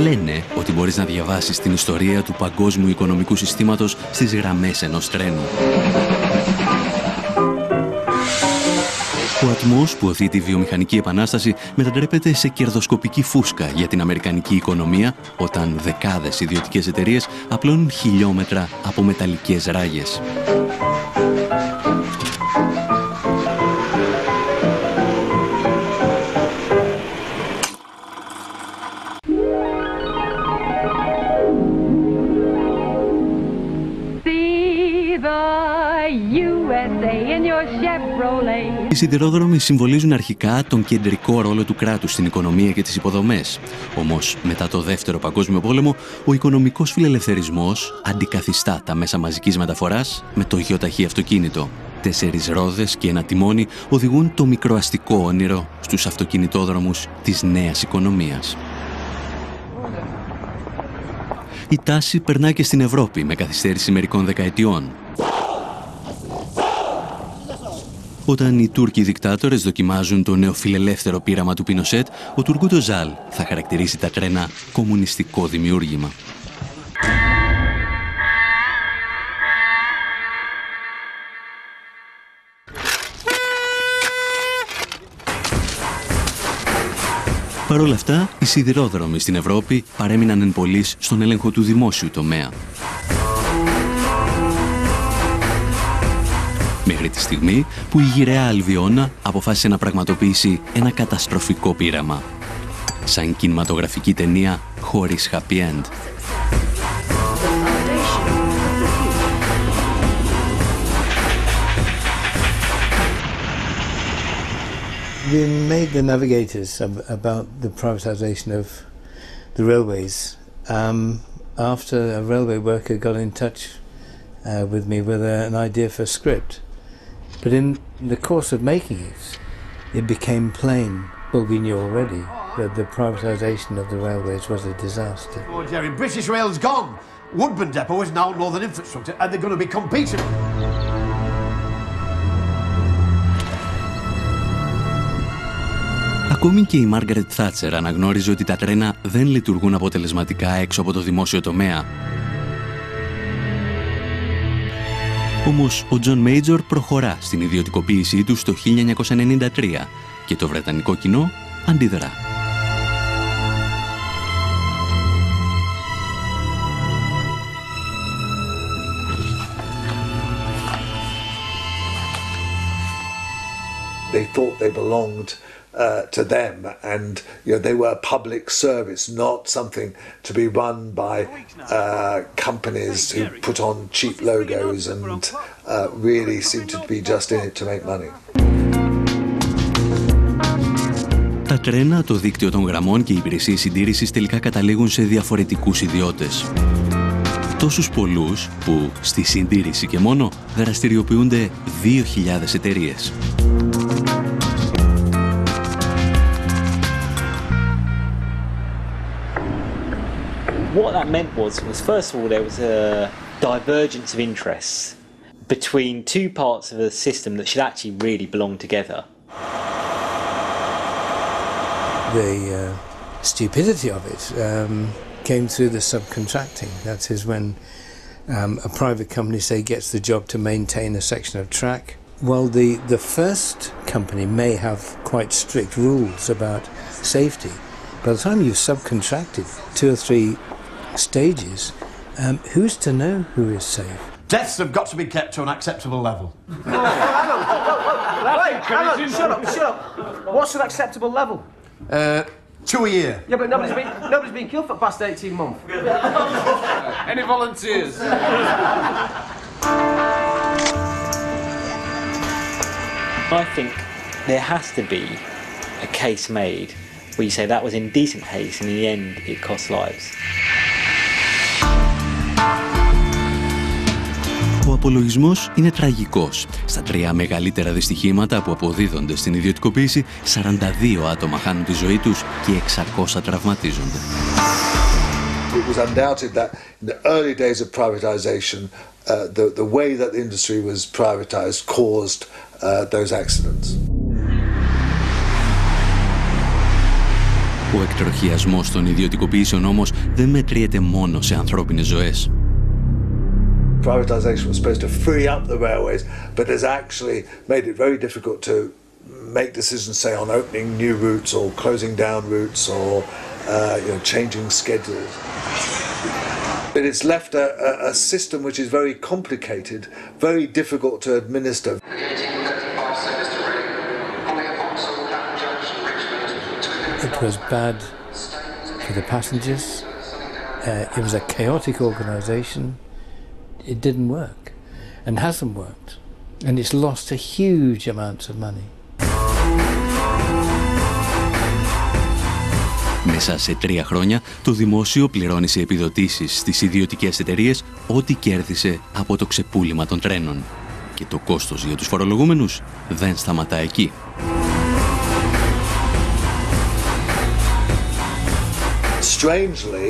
Λένε ότι μπορεί μπορείς να διαβάσεις την ιστορία του παγκόσμιου οικονομικού συστήματος στις γραμμές ενός τρένου. Ο ατμός που οθεί τη βιομηχανική επανάσταση μετατρέπεται σε κερδοσκοπική φούσκα για την αμερικανική οικονομία, όταν δεκάδες ιδιωτικές εταιρείες απλώνουν χιλιόμετρα από μεταλλικές ράγες. Οι σιδηρόδρομοι συμβολίζουν αρχικά τον κεντρικό ρόλο του κράτους στην οικονομία και τις υποδομές. Όμως, μετά το Δεύτερο Παγκόσμιο Πόλεμο, ο οικονομικός φιλελευθερισμός αντικαθιστά τα μέσα μαζικής μεταφοράς με το γεωταχή αυτοκίνητο. 4 ρόδες και ένα τιμόνι οδηγούν το μικροαστικό όνειρο στους αυτοκινητόδρομους της νέας οικονομίας. Η τάση περνά και στην Ευρώπη με καθυστέρηση μερικών δεκαετιών. Όταν οι Τούρκοι δικτάτορες δοκιμάζουν το νεοφιλελεύθερο πείραμα του Πινοσέτ, ο Τουργκούτ Οσάλ θα χαρακτηρίσει τα τρένα κομμουνιστικό δημιούργημα. Παρ' όλα αυτά, οι σιδηρόδρομοι στην Ευρώπη παρέμειναν εν πολλοίς στον έλεγχο του δημόσιου τομέα. Μέχρι τη στιγμή που η γυραιά Αλβιώνα αποφάσισε να πραγματοποιήσει ένα καταστροφικό πείραμα. Σαν κινηματογραφική ταινία χωρίς happy end. We made the navigators about the privatization of the railways after a railway worker got in touch with me with an idea for a script. But in the course of making it, it became plain, well, we knew already, that the privatisation of the railways was a disaster. Oh, Jerry, British Rail's gone. Woodburn Depot is now Northern Infrastructure, and they're going to be competing. Ακόμη και η Μάργαρετ Θάτσερ αναγνώριζε ότι τα τρένα δεν λειτουργούν αποτελεσματικά έξω από το δημόσιο τομέα. Όμως ο Τζον Μέιτζορ προχωρά στην ιδιωτικοποίησή του το 1993 και το βρετανικό κοινό αντιδρά. They thought they belonged to them, and they were a public service, not something to be run by companies who put on cheap logos and really seemed to be just in it to make money. Τα τρένα, το δίκτυο των γραμμών και οι υπηρεσίες συντήρησης τελικά καταλήγουν σε διαφορετικούς ιδιώτες. Τόσους πολλούς που στη συντήρηση και μόνο δραστηριοποιούνται 2.000 εταιρείες. What that meant was first of all there was a divergence of interests between two parts of a system that should actually really belong together. The stupidity of it came through the subcontracting. That is when a private company, say, gets the job to maintain a section of track. Well, the first company may have quite strict rules about safety. By the time you've subcontracted 2 or 3 stages, who's to know who is safe? Deaths have got to be kept to an acceptable level. Shut up. What's an acceptable level? 2 a year. Yeah, but nobody's been killed for the past 18 months. Any volunteers? I think there has to be a case made where you say that was indecent haste and in the end it cost lives. Ο απολογισμός είναι τραγικός. Στα 3 μεγαλύτερα δυστυχήματα που αποδίδονται στην ιδιωτικοποίηση, 42 άτομα χάνουν τη ζωή τους και 600 τραυματίζονται. It was undoubted that in the early days of privatization, the way that the industry was privatized caused those accidents. Ο εκτροχιασμός των ιδιωτικοποιήσεων όμως δεν μετριέται μόνο σε ανθρώπινες ζωές. Privatisation was supposed to free up the railways, but has actually made it very difficult to make decisions, say, on opening new routes or closing down routes or changing schedules. But it's left a system which is very complicated, very difficult to administer. It was bad for the passengers. It was a chaotic organisation. It didn't work and hasn't worked. And it's lost a huge amount of money. Μέσα σε 3 χρόνια, το δημόσιο πληρώνει σε επιδοτήσεις στις ιδιωτικές εταιρείες ό,τι κέρδισε από το ξεπούλημα των τρένων. Και το κόστος για τους φορολογούμενους δεν σταματά εκεί. Strangely,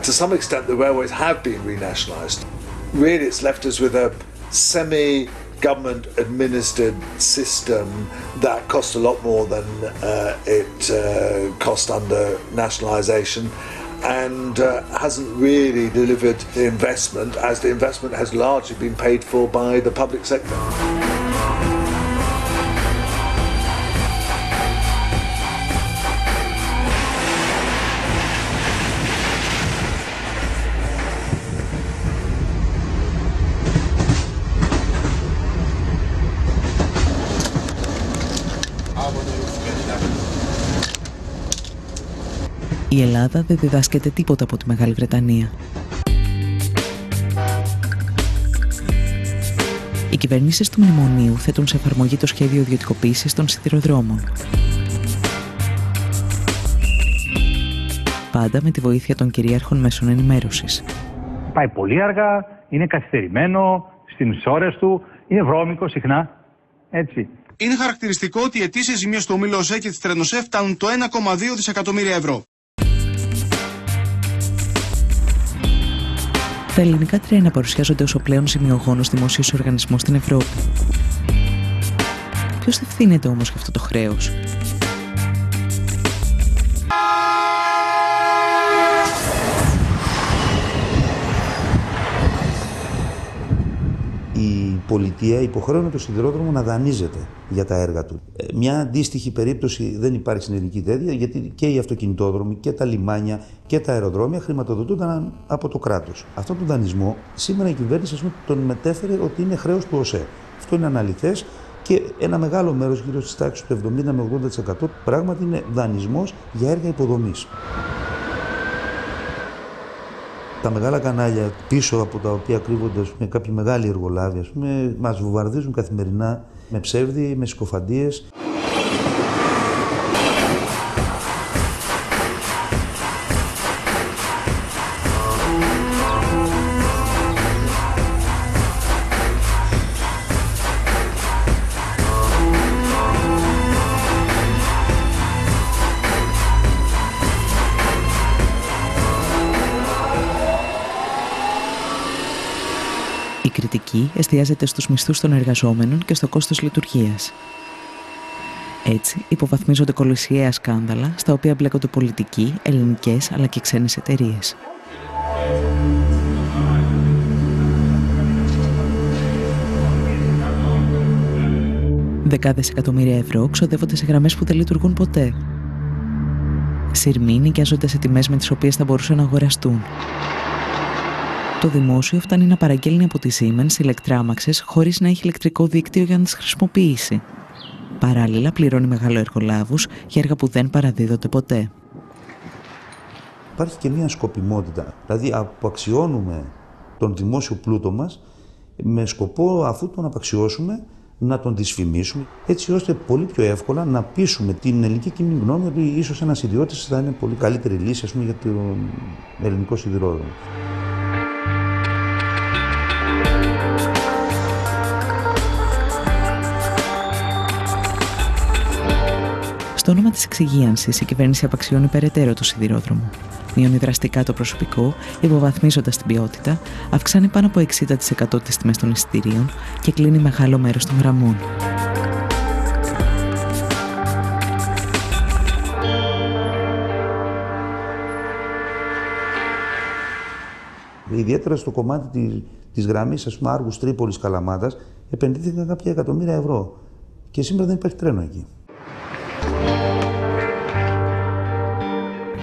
to some extent, the railways have been renationalised. Really, it's left us with a semi-government-administered system that costs a lot more than it cost under nationalisation and hasn't really delivered the investment, as the investment has largely been paid for by the public sector. Η Ελλάδα δεν διδάσκεται τίποτα από τη Μεγάλη Βρετανία. Οι κυβερνήσεις του Μνημονίου θέτουν σε εφαρμογή το σχέδιο ιδιωτικοποίησης των σιδηροδρόμων. Πάντα με τη βοήθεια των κυρίαρχων μέσων ενημέρωσης. Πάει πολύ αργά, είναι καθυστερημένο στις ώρες του, είναι βρώμικο συχνά, έτσι. Είναι χαρακτηριστικό ότι οι αιτήσεις ζημίες του ομίλου ΟΣΕ και της Τρενοσέ φτάνουν το 1,2 δισεκατομμύρια ευρώ. Τα ελληνικά τρένα παρουσιάζονται ως ο πλέον ζημιογόνος δημόσιος οργανισμός στην Ευρώπη. Ποιος ευθύνεται όμως για αυτό το χρέος? Η πολιτεία υποχρεώνει το σιδηρόδρομο να δανείζεται για τα έργα του. Μια αντίστοιχη περίπτωση δεν υπάρχει στην ελληνική τέτοια, γιατί και οι αυτοκινητόδρομοι και τα λιμάνια και τα αεροδρόμια χρηματοδοτούνταν από το κράτος. Αυτόν τον δανεισμό σήμερα η κυβέρνηση τον μετέφερε ότι είναι χρέος του ΟΣΕ. Αυτό είναι αναλυθές και ένα μεγάλο μέρος, γύρω στις τάξεις του 70 με 80%, πράγματι είναι δανεισμός για έργα υποδομής. Τα μεγάλα κανάλια πίσω από τα οποία κρύβονται με κάποιοι μεγάλοι εργολάβοι, μας βομβαρδίζουν καθημερινά με ψεύδι, με συκοφαντίες. Η κριτική εστιάζεται στους μισθούς των εργαζόμενων και στο κόστος λειτουργίας. Έτσι, υποβαθμίζονται κολοσιαία σκάνδαλα στα οποία μπλέκονται πολιτικοί, ελληνικές αλλά και ξένες εταιρείες. Δεκάδες εκατομμύρια ευρώ ξοδεύονται σε γραμμές που δεν λειτουργούν ποτέ. Σειρμοί νοικιάζονται σε τιμές με τις οποίες θα μπορούσαν να αγοραστούν. Το δημόσιο φτάνει να παραγγέλνει από τη Siemens ηλεκτράμαξες χωρίς να έχει ηλεκτρικό δίκτυο για να τις χρησιμοποιήσει. Παράλληλα πληρώνει μεγαλοεργολάβους για έργα που δεν παραδίδονται ποτέ. Υπάρχει και μια σκοπιμότητα, δηλαδή αποαξιώνουμε τον δημόσιο πλούτο μας με σκοπό, αφού τον απαξιώσουμε, να τον δυσφημίσουμε, έτσι ώστε πολύ πιο εύκολα να πείσουμε την ελληνική κοινή γνώμη ότι ίσως ένας ιδιώτης θα είναι πολύ καλύτερη λύση, ας πούμε, για τον ελληνικό σιδηρόδρομο. Στο όνομα της εξυγίανσης, η κυβέρνηση απαξιώνει περαιτέρω το σιδηρόδρομο. Μειώνει δραστικά το προσωπικό, υποβαθμίζοντας την ποιότητα, αυξάνει πάνω από 60% τις τιμές των εισιτηρίων και κλείνει μεγάλο μέρος των γραμμών. Ιδιαίτερα στο κομμάτι της γραμμής, ας πούμε, Άργους Τρίπολης Καλαμάτας, επενδύθηκαν κάποια εκατομμύρια ευρώ. Και σήμερα δεν υπάρχει τρένο εκεί.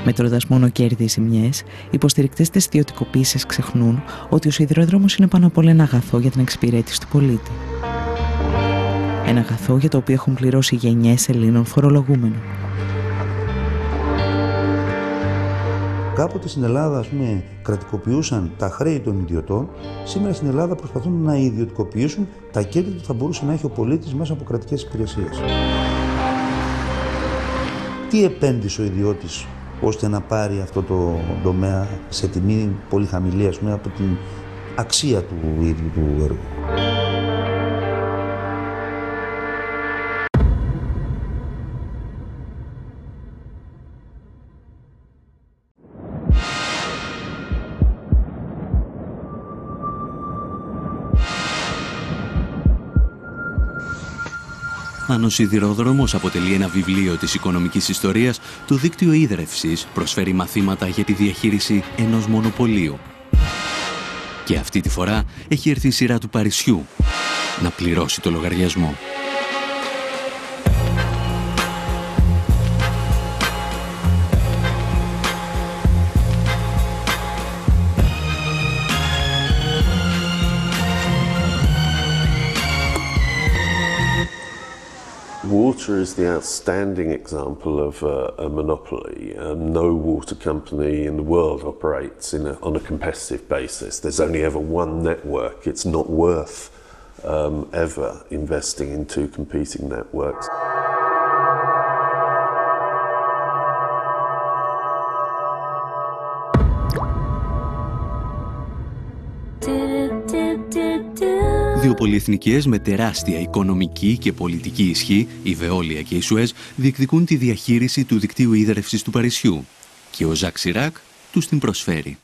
Μετρώντας μόνο κέρδη ή ζημιές, οι υποστηρικτές της ιδιωτικοποίησης ξεχνούν ότι ο σιδηρόδρομος είναι πάνω απ' όλα ένα αγαθό για την εξυπηρέτηση του πολίτη. Ένα αγαθό για το οποίο έχουν πληρώσει γενιές Ελλήνων φορολογούμενων. Κάποτε στην Ελλάδα, ας πούμε, κρατικοποιούσαν τα χρέη των ιδιωτών. Σήμερα στην Ελλάδα προσπαθούν να ιδιωτικοποιήσουν τα κέρδη που θα μπορούσε να έχει ο πολίτης μέσα από κρατικές υπηρεσίες. Τι επένδυσε ο ιδιώτης ώστε να πάρει αυτό το τομέα σε τιμή πολύ χαμηλή, ας πούμε, από την αξία του ίδιου του έργου. Αν ο σιδηρόδρομος αποτελεί ένα βιβλίο της οικονομικής ιστορίας, το δίκτυο ίδρευσης προσφέρει μαθήματα για τη διαχείριση ενός μονοπωλίου. Και αυτή τη φορά έχει έρθει η σειρά του Παρισιού να πληρώσει το λογαριασμό. Water is the outstanding example of a monopoly. No water company in the world operates on a competitive basis. There's only ever one network. It's not worth ever investing in two competing networks. Δύο πολυεθνικές με τεράστια οικονομική και πολιτική ισχύ, η Βεόλια και η Σουέζ, διεκδικούν τη διαχείριση του δικτύου ίδρευσης του Παρισιού και ο Ζακ Σιράκ τους την προσφέρει.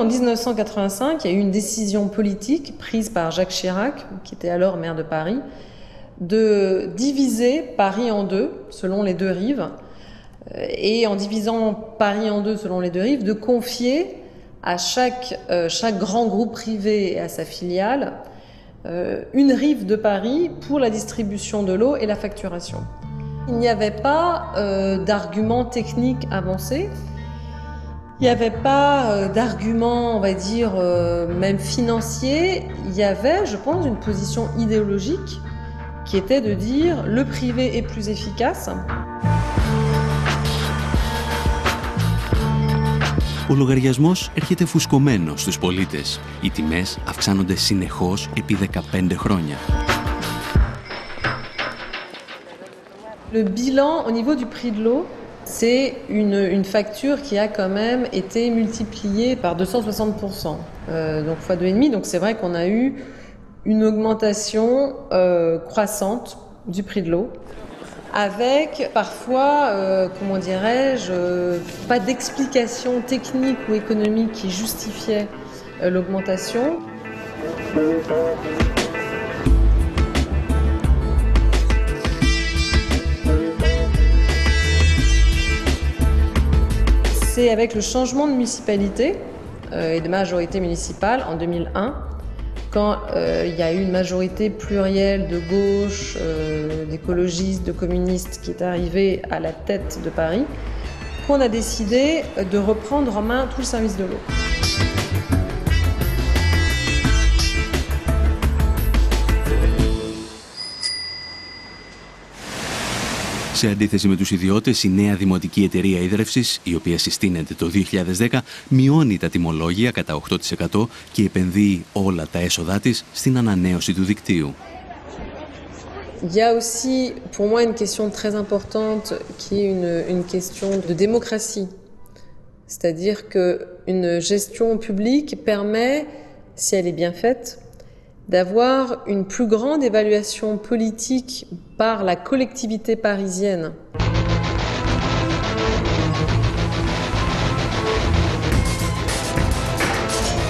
En 1985, il y a eu une décision politique prise par Jacques Chirac, qui était alors maire de Paris, de diviser Paris en deux, selon les deux rives, et en divisant Paris en deux selon les deux rives, de confier à chaque grand groupe privé et à sa filiale une rive de Paris pour la distribution de l'eau et la facturation. Il n'y avait pas d'arguments techniques avancés. Il n'y avait pas d'arguments, on va dire, même financiers. Il y avait, je pense, une position idéologique qui était de dire le privé est plus efficace. Ο λογαριασμός έρχεται φουσκωμένος στους πολίτες. Οι τιμές αυξάνονται συνεχώς επί 15 χρόνια. Le bilan au niveau du prix de l'eau, c'est une facture qui a quand même été multipliée par 260%, donc fois 2,5. Donc c'est vrai qu'on a eu une augmentation croissante du prix de l'eau, avec parfois, comment dirais-je, pas d'explication technique ou économique qui justifiait l'augmentation. C'est avec le changement de municipalité et de majorité municipale en 2001, quand il y a eu une majorité plurielle de gauche, d'écologistes, de communistes qui est arrivée à la tête de Paris, qu'on a décidé de reprendre en main tout le service de l'eau. Σε αντίθεση με τους ιδιώτες, η νέα δημοτική εταιρεία ίδρευσης, η οποία συστήνεται το 2010, μειώνει τα τιμολόγια κατά 8% και επενδύει όλα τα έσοδά της στην ανανέωση του δικτύου. Il y a aussi, pour moi, une question très importante qui est une question de démocratie. C'est-à-dire qu'une gestion publique permet, si elle est bien faite, d'avoir une plus grande évaluation politique par la collectivité parisienne.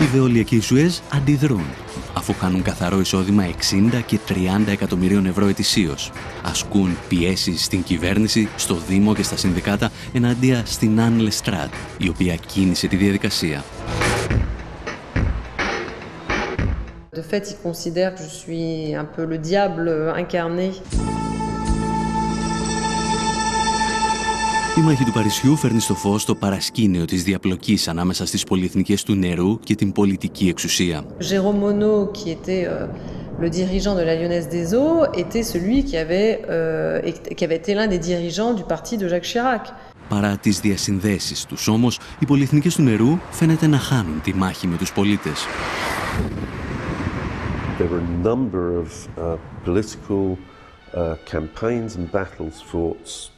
Οι Βεόλια και η Σουέζ αντιδρούν, αφού χάνουν καθαρό εισόδημα 60 και 30 εκατομμυρίων ευρώ ετησίως. Ασκούν πιέσεις στην κυβέρνηση, στο Δήμο και στα συνδικάτα εναντία στην Anne Lestrade, η οποία κίνησε τη διαδικασία. De fait, il considère que je suis un peu le diable incarné. Η μάχη του Παρισιού φέρνει στο φως το παρασκήνιο της διαπλοκής ανάμεσα στις πολυεθνικές του νερού και την πολιτική εξουσία. Jérôme Monod, qui était le dirigeant de la Lyonnaise des Eaux, était celui qui avait été l'un des dirigeants du parti de Jacques Chirac. Παρά τις διασυνδέσεις τους όμως, οι πολυεθνικές του νερού φαίνεται να χάνουν τη μάχη με τους πολίτες. There were a number of political campaigns and battles fought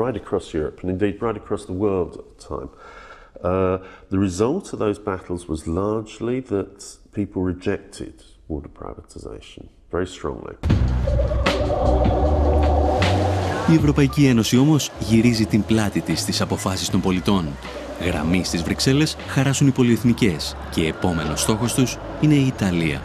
right across Europe and indeed right across the world at the time. The result of those battles was largely that people rejected water privatization very strongly. Η Ευρωπαϊκή Ένωση όμως γυρίζει την πλάτη της στις αποφάσεις των πολιτών. Γραμμή στις Βρυξέλλες χαράσουν οι πολυεθνικές και επόμενος στόχος τους είναι η Ιταλία.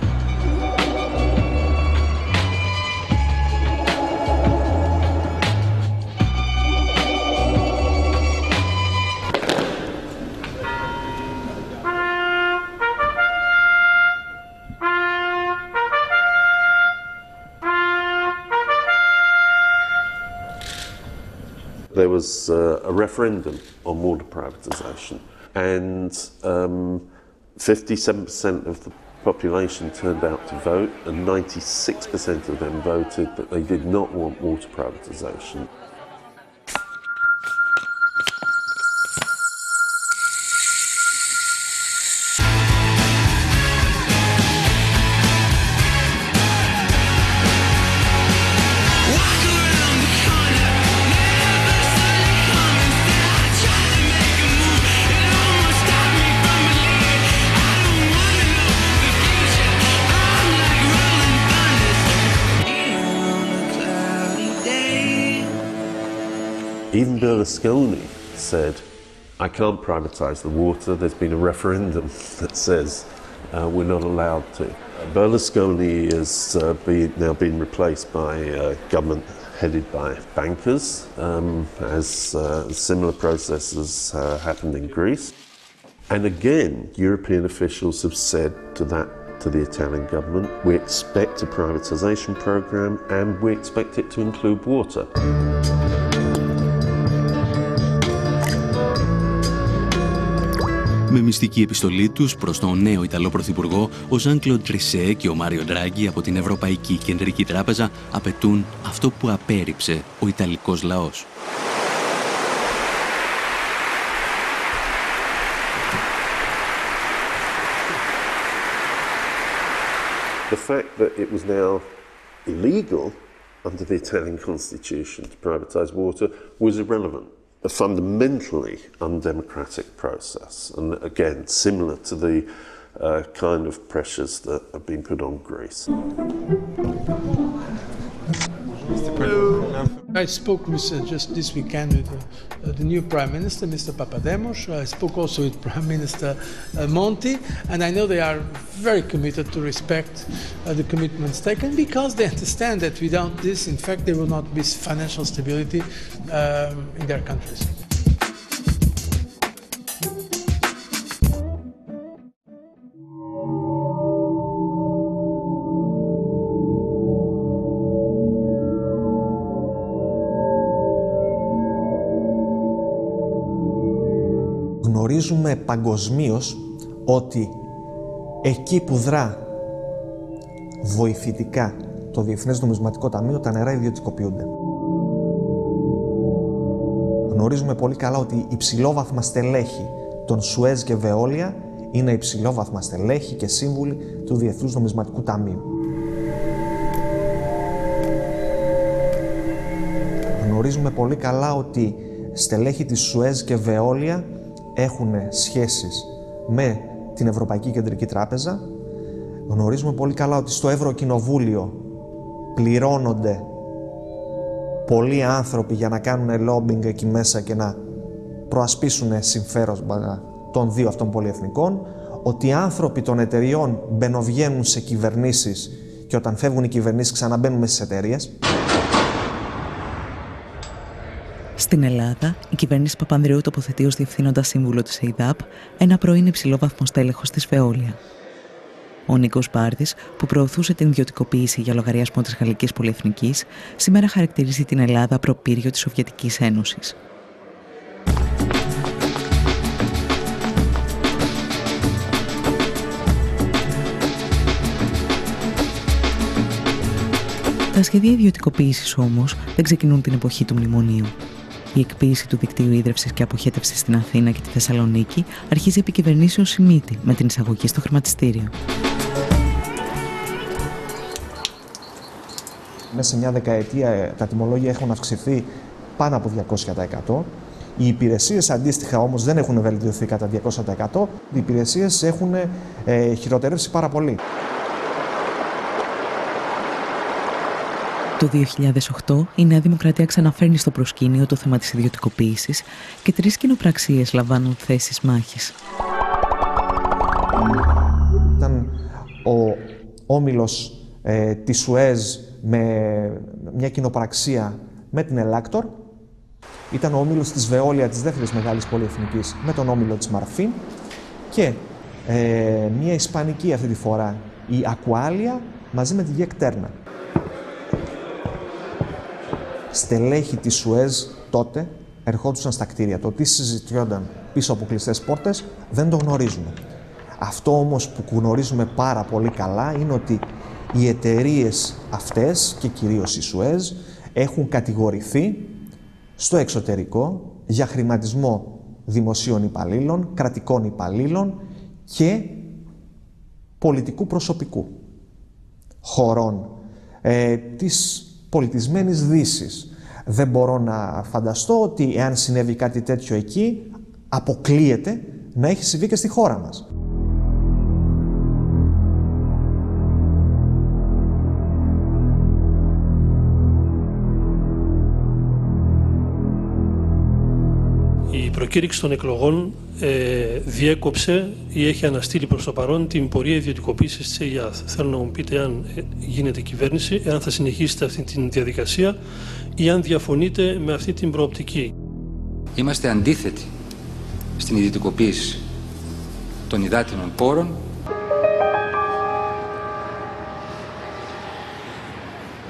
There was a referendum on water privatisation, and 57% of the population turned out to vote, and 96% of them voted that they did not want water privatisation. Even Berlusconi said, I can't privatise the water. There's been a referendum that says we're not allowed to. Berlusconi has now been replaced by a government headed by bankers, as similar processes happened in Greece. And again, European officials have said to the Italian government, we expect a privatisation programme and we expect it to include water. Με μυστική επιστολή τους προς τον νέο Ιταλό Πρωθυπουργό, ο Ζαν-Κλοντ Τρισέ και ο Μάριο Ντράγκι από την Ευρωπαϊκή Κεντρική Τράπεζα απαιτούν αυτό που απέρριψε ο Ιταλικός λαός. The fact that it was now illegal under the Italian constitution to privatise water was irrelevant. A fundamentally undemocratic process, and again similar to the kind of pressures that have been put on Greece. I spoke with just this weekend with the new Prime Minister, Mr. Papademos. I spoke also with Prime Minister Monti, and I know they are very committed to respect the commitments taken because they understand that without this, in fact, there will not be financial stability in their countries. Γνωρίζουμε παγκοσμίως ότι εκεί που δρά βοηθητικά το Διεθνές Νομισματικό Ταμείο, τα νερά ιδιωτικοποιούνται. Γνωρίζουμε πολύ καλά ότι υψηλόβαθμα στελέχη των Σουέζ και Βεόλια είναι υψηλόβαθμα στελέχη και σύμβουλοι του Διεθνούς Νομισματικού Ταμείου. Γνωρίζουμε πολύ καλά ότι στελέχη της Σουέζ και Βεόλια έχουν σχέσεις με την Ευρωπαϊκή Κεντρική Τράπεζα. Γνωρίζουμε πολύ καλά ότι στο Ευρωκοινοβούλιο πληρώνονται πολλοί άνθρωποι για να κάνουν lobbying εκεί μέσα και να προασπίσουν συμφέροντα των δύο αυτών πολυεθνικών. ότι οι άνθρωποι των εταιριών μπαινοβγαίνουν σε κυβερνήσεις και όταν φεύγουν οι κυβερνήσεις ξαναμπαίνουν στις εταιρείες. Στην Ελλάδα, η κυβέρνηση Παπανδρέου τοποθετεί ως διευθύνοντα σύμβουλο της ΕΙΔΑΠ ένα πρώην υψηλόβαθμο στέλεχος της Veolia. Ο Νίκος Μπάρδης, που προωθούσε την ιδιωτικοποίηση για λογαριασμό της Γαλλικής Πολυεθνικής, σήμερα χαρακτηρίζει την Ελλάδα προπύργιο της Σοβιετικής Ένωσης. Τα σχέδια ιδιωτικοποίησης όμως δεν ξεκινούν την εποχή του μνημονίου. Η εκποίηση του δικτύου ίδρευσης και αποχέτευσης στην Αθήνα και τη Θεσσαλονίκη αρχίζει επί κυβερνήσεως Σιμίτη με την εισαγωγή στο χρηματιστήριο. Μέσα σε μια δεκαετία τα τιμολόγια έχουν αυξηθεί πάνω από 200%. Οι υπηρεσίες αντίστοιχα όμως δεν έχουν βελτιωθεί κατά 200%. Οι υπηρεσίες έχουν χειροτερεύσει πάρα πολύ. Το 2008 η Νέα Δημοκρατία ξαναφέρνει στο προσκήνιο το θέμα της ιδιωτικοποίησης και 3 κοινοπραξίες λαμβάνουν θέσεις μάχης. Ήταν ο όμιλος της Σουέζ με μια κοινοπραξία με την Ελάκτορ. Ήταν ο όμιλος της Veolia, της δεύτερης μεγάλης πολυεθνικής, με τον όμιλο της Μαρφίν. Και μια ισπανική αυτή τη φορά, η Aqualia, μαζί με τη Γεκτέρνα. Στελέχη της Σουέζ τότε ερχόντουσαν στα κτίρια. Το τι συζητιόνταν πίσω από κλειστές πόρτες δεν το γνωρίζουμε. Αυτό όμως που γνωρίζουμε πάρα πολύ καλά είναι ότι οι εταιρείες αυτές και κυρίως η Σουέζ έχουν κατηγορηθεί στο εξωτερικό για χρηματισμό δημοσίων υπαλλήλων, κρατικών υπαλλήλων και πολιτικού προσωπικού χωρών της πολιτισμένης Δύσης. Δεν μπορώ να φανταστώ ότι εάν συνέβη κάτι τέτοιο εκεί, αποκλείεται να έχει συμβεί και στη χώρα μας. Η προκήρυξη των εκλογών διέκοψε ή έχει αναστείλει προς το παρόν την πορεία ιδιωτικοποίησης της ΕΙΑΘ. Θέλω να μου πείτε αν γίνεται κυβέρνηση, αν θα συνεχίσετε αυτή τη διαδικασία ή αν διαφωνείτε με αυτή την προοπτική. Είμαστε αντίθετοι στην ιδιωτικοποίηση των υδάτινων πόρων.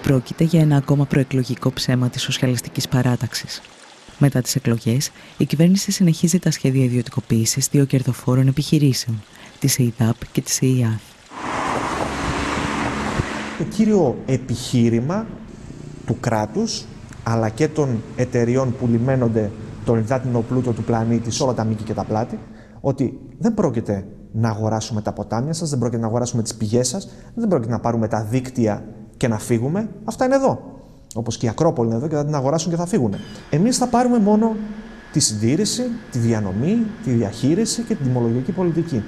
Πρόκειται για ένα ακόμα προεκλογικό ψέμα της σοσιαλιστικής παράταξης. Μετά τις εκλογές, η κυβέρνηση συνεχίζει τα σχέδια ιδιωτικοποίησης 2 κερδοφόρων επιχειρήσεων, της ΕΙΔΑΠ και της ΕΙΑΘ. Το κύριο επιχείρημα του κράτους, αλλά και των εταιριών που λιμένονται τον υδάτινο πλούτο του πλανήτη σε όλα τα μήκη και τα πλάτη, ότι δεν πρόκειται να αγοράσουμε τα ποτάμια σας, δεν πρόκειται να αγοράσουμε τις πηγές σας, δεν πρόκειται να πάρουμε τα δίκτυα και να φύγουμε. Αυτά είναι εδώ. Όπως και η Ακρόπολη είναι εδώ και θα την αγοράσουν και θα φύγουν. Εμείς θα πάρουμε μόνο τη συντήρηση, τη διανομή, τη διαχείριση και την τιμολογική πολιτική.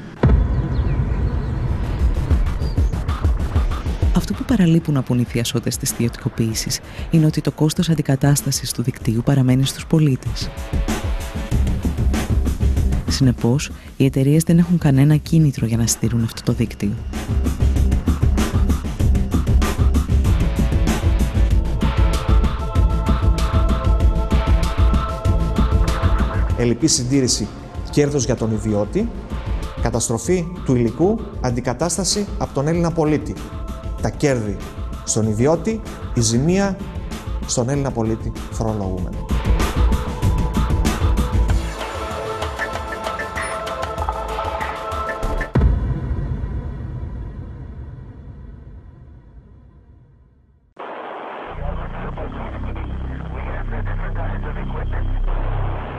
Αυτό που παραλείπουν να πούν οι θειασότες της ιδιωτικοποίησης είναι ότι το κόστος αντικατάστασης του δικτύου παραμένει στους πολίτες. Συνεπώς, οι εταιρείες δεν έχουν κανένα κίνητρο για να στηρούν αυτό το δίκτυο. Ελλειπή συντήρηση, κέρδος για τον ιδιώτη, καταστροφή του υλικού, αντικατάσταση από τον Έλληνα πολίτη. Τα κέρδη στον ιδιώτη, η ζημία στον Έλληνα πολίτη φορολογούμενο.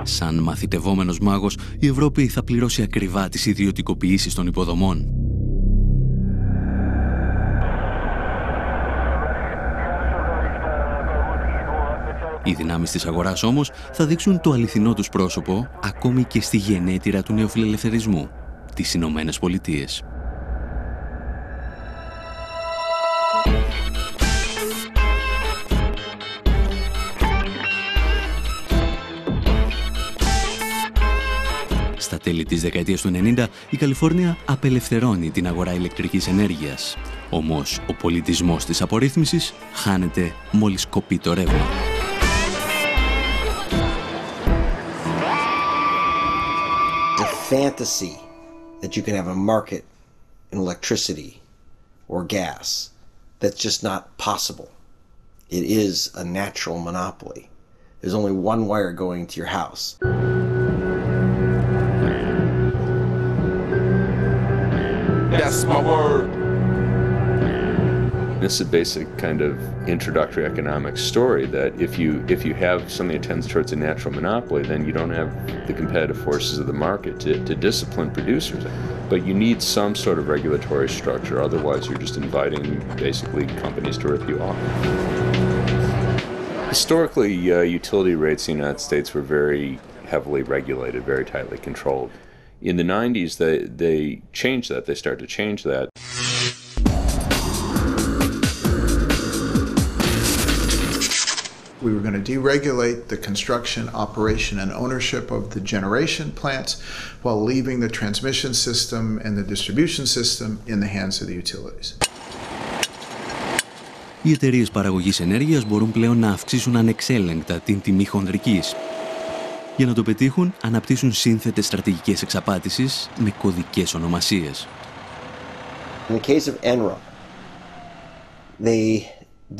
Σαν μαθητευόμενος μάγος, η Ευρώπη θα πληρώσει ακριβά τις ιδιωτικοποιήσεις των υποδομών. Οι δυνάμεις της αγοράς όμως θα δείξουν το αληθινό τους πρόσωπο ακόμη και στη γενέτειρα του νεοφιλελευθερισμού, τις Ηνωμένες Πολιτείες. Στα τέλη της δεκαετίας του 90, η Καλιφόρνια απελευθερώνει την αγορά ηλεκτρικής ενέργειας. Όμως, ο πολιτισμός της απορρίθμισης χάνεται μόλις κοπεί το ρεύμα. The fantasy that you can have a market in electricity or gas, that's just not possible. It is a natural monopoly. There's only one wire going to your house. That's my word. It's a basic kind of introductory economic story that if you have something that tends towards a natural monopoly, then you don't have the competitive forces of the market to discipline producers. But you need some sort of regulatory structure, otherwise you're just inviting basically companies to rip you off. Historically, utility rates in the United States were very heavily regulated, very tightly controlled. In the 90s, they changed that. They started to change that. We were going to deregulate the construction, operation, and ownership of the generation plants while leaving the transmission system and the distribution system in the hands of the utilities. Οι εταιρείες παραγωγής ενέργειας μπορούν πλέον να αυξήσουν ανεξέλεγκτα την τιμή χονδρικής. Για να το πετύχουν, αναπτύσσουν σύνθετες στρατηγικές εξαπάτησης με κωδικές ονομασίες. In the case of Enron, they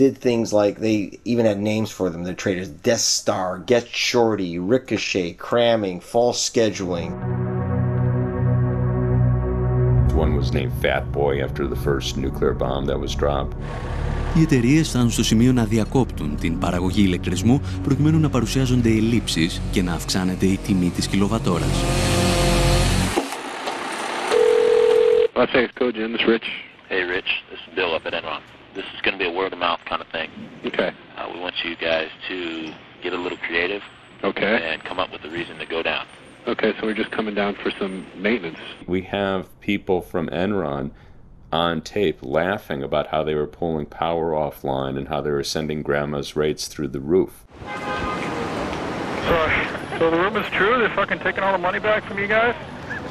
did things like they even had names for them. They're traded as Death Star, Get Shorty, Ricochet, Cramming, False Scheduling. One was named Fat Boy after the first nuclear bomb that was dropped. Οι εταιρείες φτάνουν στο σημείο να διακόπτουν την παραγωγή ηλεκτρισμού προκειμένου να παρουσιάζονται ελλείψεις και να αυξάνεται η τιμή της κιλοβατόρας. Las Vegas Cogen, this is Rich. Hey Rich, this is Bill up at Enron. This is going to be a word-of-mouth kind of thing. Okay. We want you guys to get a little creative. Okay. And come up with a reason to go down. Okay, so we're just coming down for some maintenance. We have people from Enron on tape laughing about how they were pulling power offline and how they were sending grandma's rates through the roof. So the rumor's true? They're fucking taking all the money back from you guys?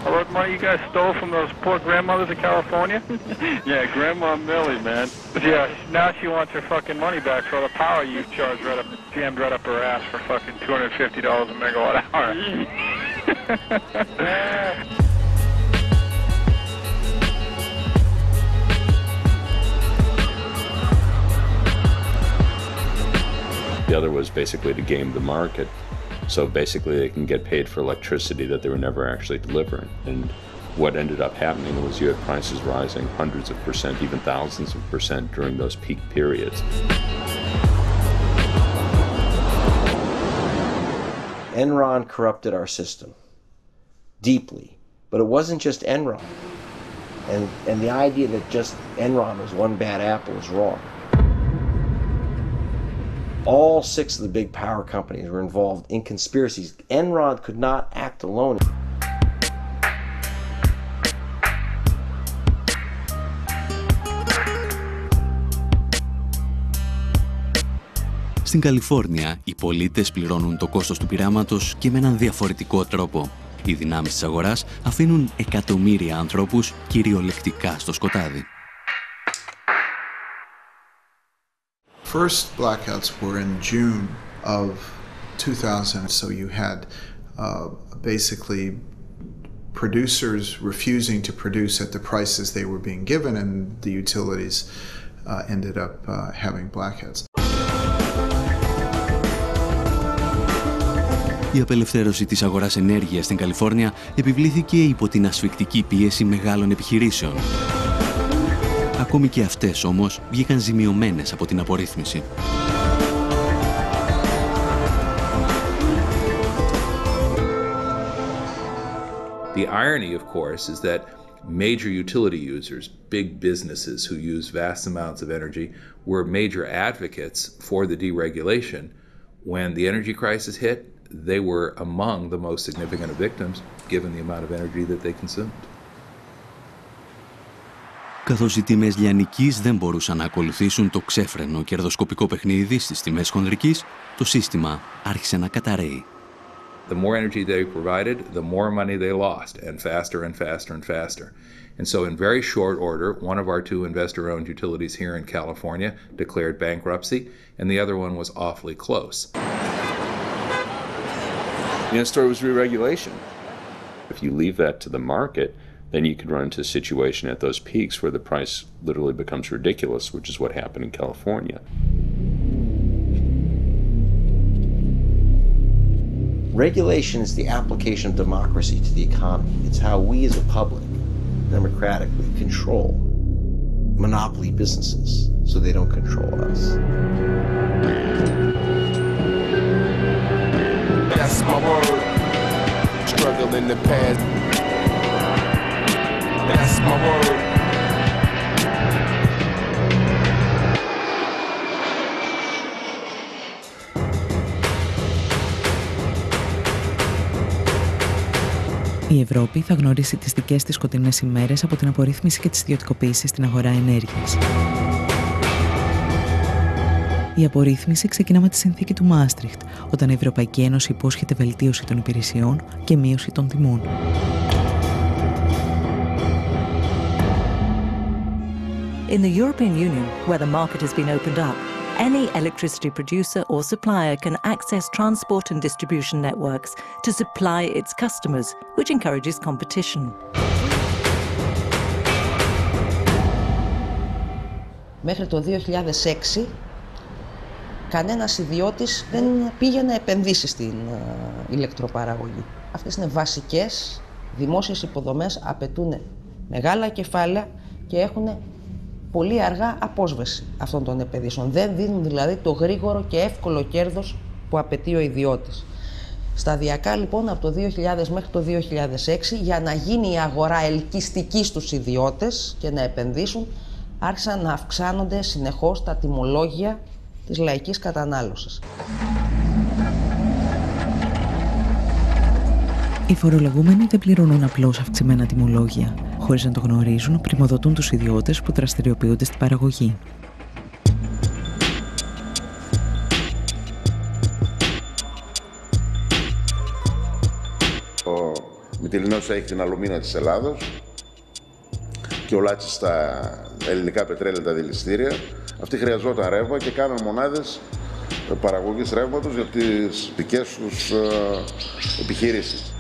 All the money you guys stole from those poor grandmothers in California? Yeah, Grandma Millie, man. Yeah, now she wants her fucking money back for all the power you charged jammed right up her ass for fucking $250 a megawatt hour. The other was basically to game the market. So basically they can get paid for electricity that they were never actually delivering. And what ended up happening was you had prices rising hundreds of percent, even thousands of percent during those peak periods. Enron corrupted our system deeply, but it wasn't just Enron. And the idea that just Enron was one bad apple is wrong. All 6 of the big power companies were involved in conspiracies. Enron could not act alone. Στην Καλιφόρνια, οι πολίτες πληρώνουν το κόστος του πειράματος και με έναν διαφορετικό τρόπο. Οι δυνάμεις της αγοράς αφήνουν εκατομμύρια ανθρώπους κυριολεκτικά στο σκοτάδι. First blackouts were in June of 2000, so you had basically producers refusing to produce at the prices they were being given, and the utilities ended up having blackouts. Η απελευθέρωση της αγοράς ενέργειας στην Καλιφόρνια επιβλήθηκε υπό την ασφικτική πίεση μεγάλων επιχειρήσεων. Ακόμη και αυτές όμως βγήκαν ζημιωμένες από την απορρίθμιση. The irony, of course, is that major utility users, big businesses who use vast amounts of energy, were major advocates for the deregulation. When the energy crisis hit, they were among the most significant of victims, given the amount of energy that they consumed. Καθώς οι τιμές λιανικής δεν μπορούσαν να ακολουθήσουν το ξέφρενο κερδοσκοπικό παιχνίδι στις τιμές χονδρικής, το σύστημα άρχισε να καταρρέει. The more energy they provided, the more money they lost, and faster and faster and faster. And so in very short order, one of our 2 investor-owned utilities here in California declared bankruptcy, and the other one was awfully close. The next story was re-regulation. If you leave that to the market, then you could run into a situation at those peaks where the price literally becomes ridiculous, which is what happened in California. Regulation is the application of democracy to the economy. It's how we as a public democratically control monopoly businesses so they don't control us. That's my word. Struggle in the past. That's my word. Η Ευρώπη θα γνωρίσει τις δικές της σκοτεινές ημέρες από την απορρίθμιση και τις ιδιωτικοποίησεις στην αγορά ενέργειας. Η απορρίθμιση ξεκινά με τη συνθήκη του Μάστριχτ, όταν η Ευρωπαϊκή Ένωση υπόσχεται βελτίωση των υπηρεσιών και μείωση των τιμών. In the European Union, where the market has been opened up, any electricity producer or supplier can access transport and distribution networks to supply its customers, which encourages competition. Μέχρι το 2006, κανένας ιδιώτης δεν πήγε να επενδύσει στην ηλεκτροπαραγωγή. Αυτές είναι βασικές δημόσιες υποδομές, απαιτούν μεγάλα κεφάλαια και έχουν πολύ αργά απόσβεση αυτών των επενδύσεων. Δεν δίνουν δηλαδή το γρήγορο και εύκολο κέρδος που απαιτεί ο ιδιώτης. Σταδιακά λοιπόν από το 2000 μέχρι το 2006, για να γίνει η αγορά ελκυστική στους ιδιώτες και να επενδύσουν, άρχισαν να αυξάνονται συνεχώς τα τιμολόγια της λαϊκής κατανάλωσης. Οι φορολογούμενοι δεν πληρώνουν απλώς αυξημένα τιμολόγια. Χωρίς να το γνωρίζουν, πριμοδοτούν τους ιδιώτες που δραστηριοποιούνται στην παραγωγή. Ο Μυτιληνός έχει την αλουμίνα της Ελλάδος και ο Λάτσης στα ελληνικά πετρέλαια, τα δηληστήρια. Αυτοί χρειαζόταν ρεύμα και κάναν μονάδες παραγωγής ρεύματος για τις δικές τους επιχειρήσεις.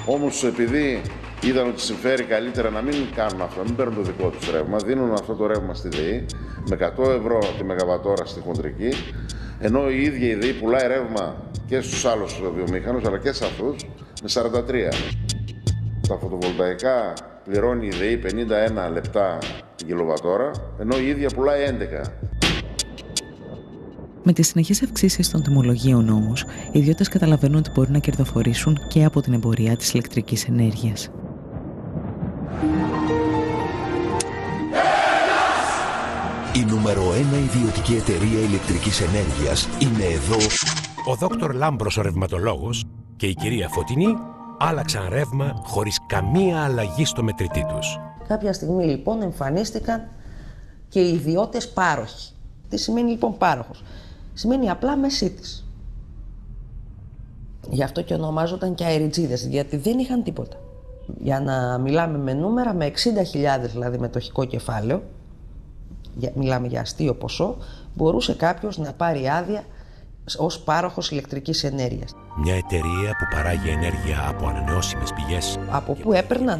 Όμως επειδή είδαν ότι συμφέρει καλύτερα να μην κάνουν αυτό, να μην παίρνουν το δικό τους ρεύμα, δίνουν αυτό το ρεύμα στη ΔΕΗ με 100 ευρώ τη μεγαβατόρα στη χοντρική, ενώ η ίδια η ΔΕΗ πουλάει ρεύμα και στους άλλους βιομήχανους αλλά και σε αυτούς με 43. Τα φωτοβολταϊκά πληρώνει η ΔΕΗ 51 λεπτά την κιλοβατόρα, ενώ η ίδια πουλάει 11. Με τις συνεχείς αυξήσεις των τιμολογίων όμως, οι ιδιώτες καταλαβαίνουν ότι μπορούν να κερδοφορήσουν και από την εμπορία της ηλεκτρικής ενέργειας. Η νούμερο 1 ιδιωτική εταιρεία ηλεκτρικής ενέργειας είναι εδώ. Ο Δόκτωρ Λάμπρος ο ρευματολόγος και η κυρία Φωτεινή άλλαξαν ρεύμα χωρίς καμία αλλαγή στο μετρητή τους. Κάποια στιγμή λοιπόν εμφανίστηκαν και οι ιδιώτες πάροχοι. Τι σημαίνει λοιπόν πάροχος? Σημαίνει απλά μεσίτης. Γι' αυτό και ονομάζονταν και αεριτζίδες, γιατί δεν είχαν τίποτα. Για να μιλάμε με νούμερα, με 60.000 δηλαδή μετοχικό κεφάλαιο, μιλάμε για αστείο ποσό, μπορούσε κάποιος να πάρει άδεια ως πάροχος ηλεκτρικής ενέργειας. Μια εταιρεία που παράγει ενέργεια από ανανεώσιμες πηγές. Από πού έπαιρναν?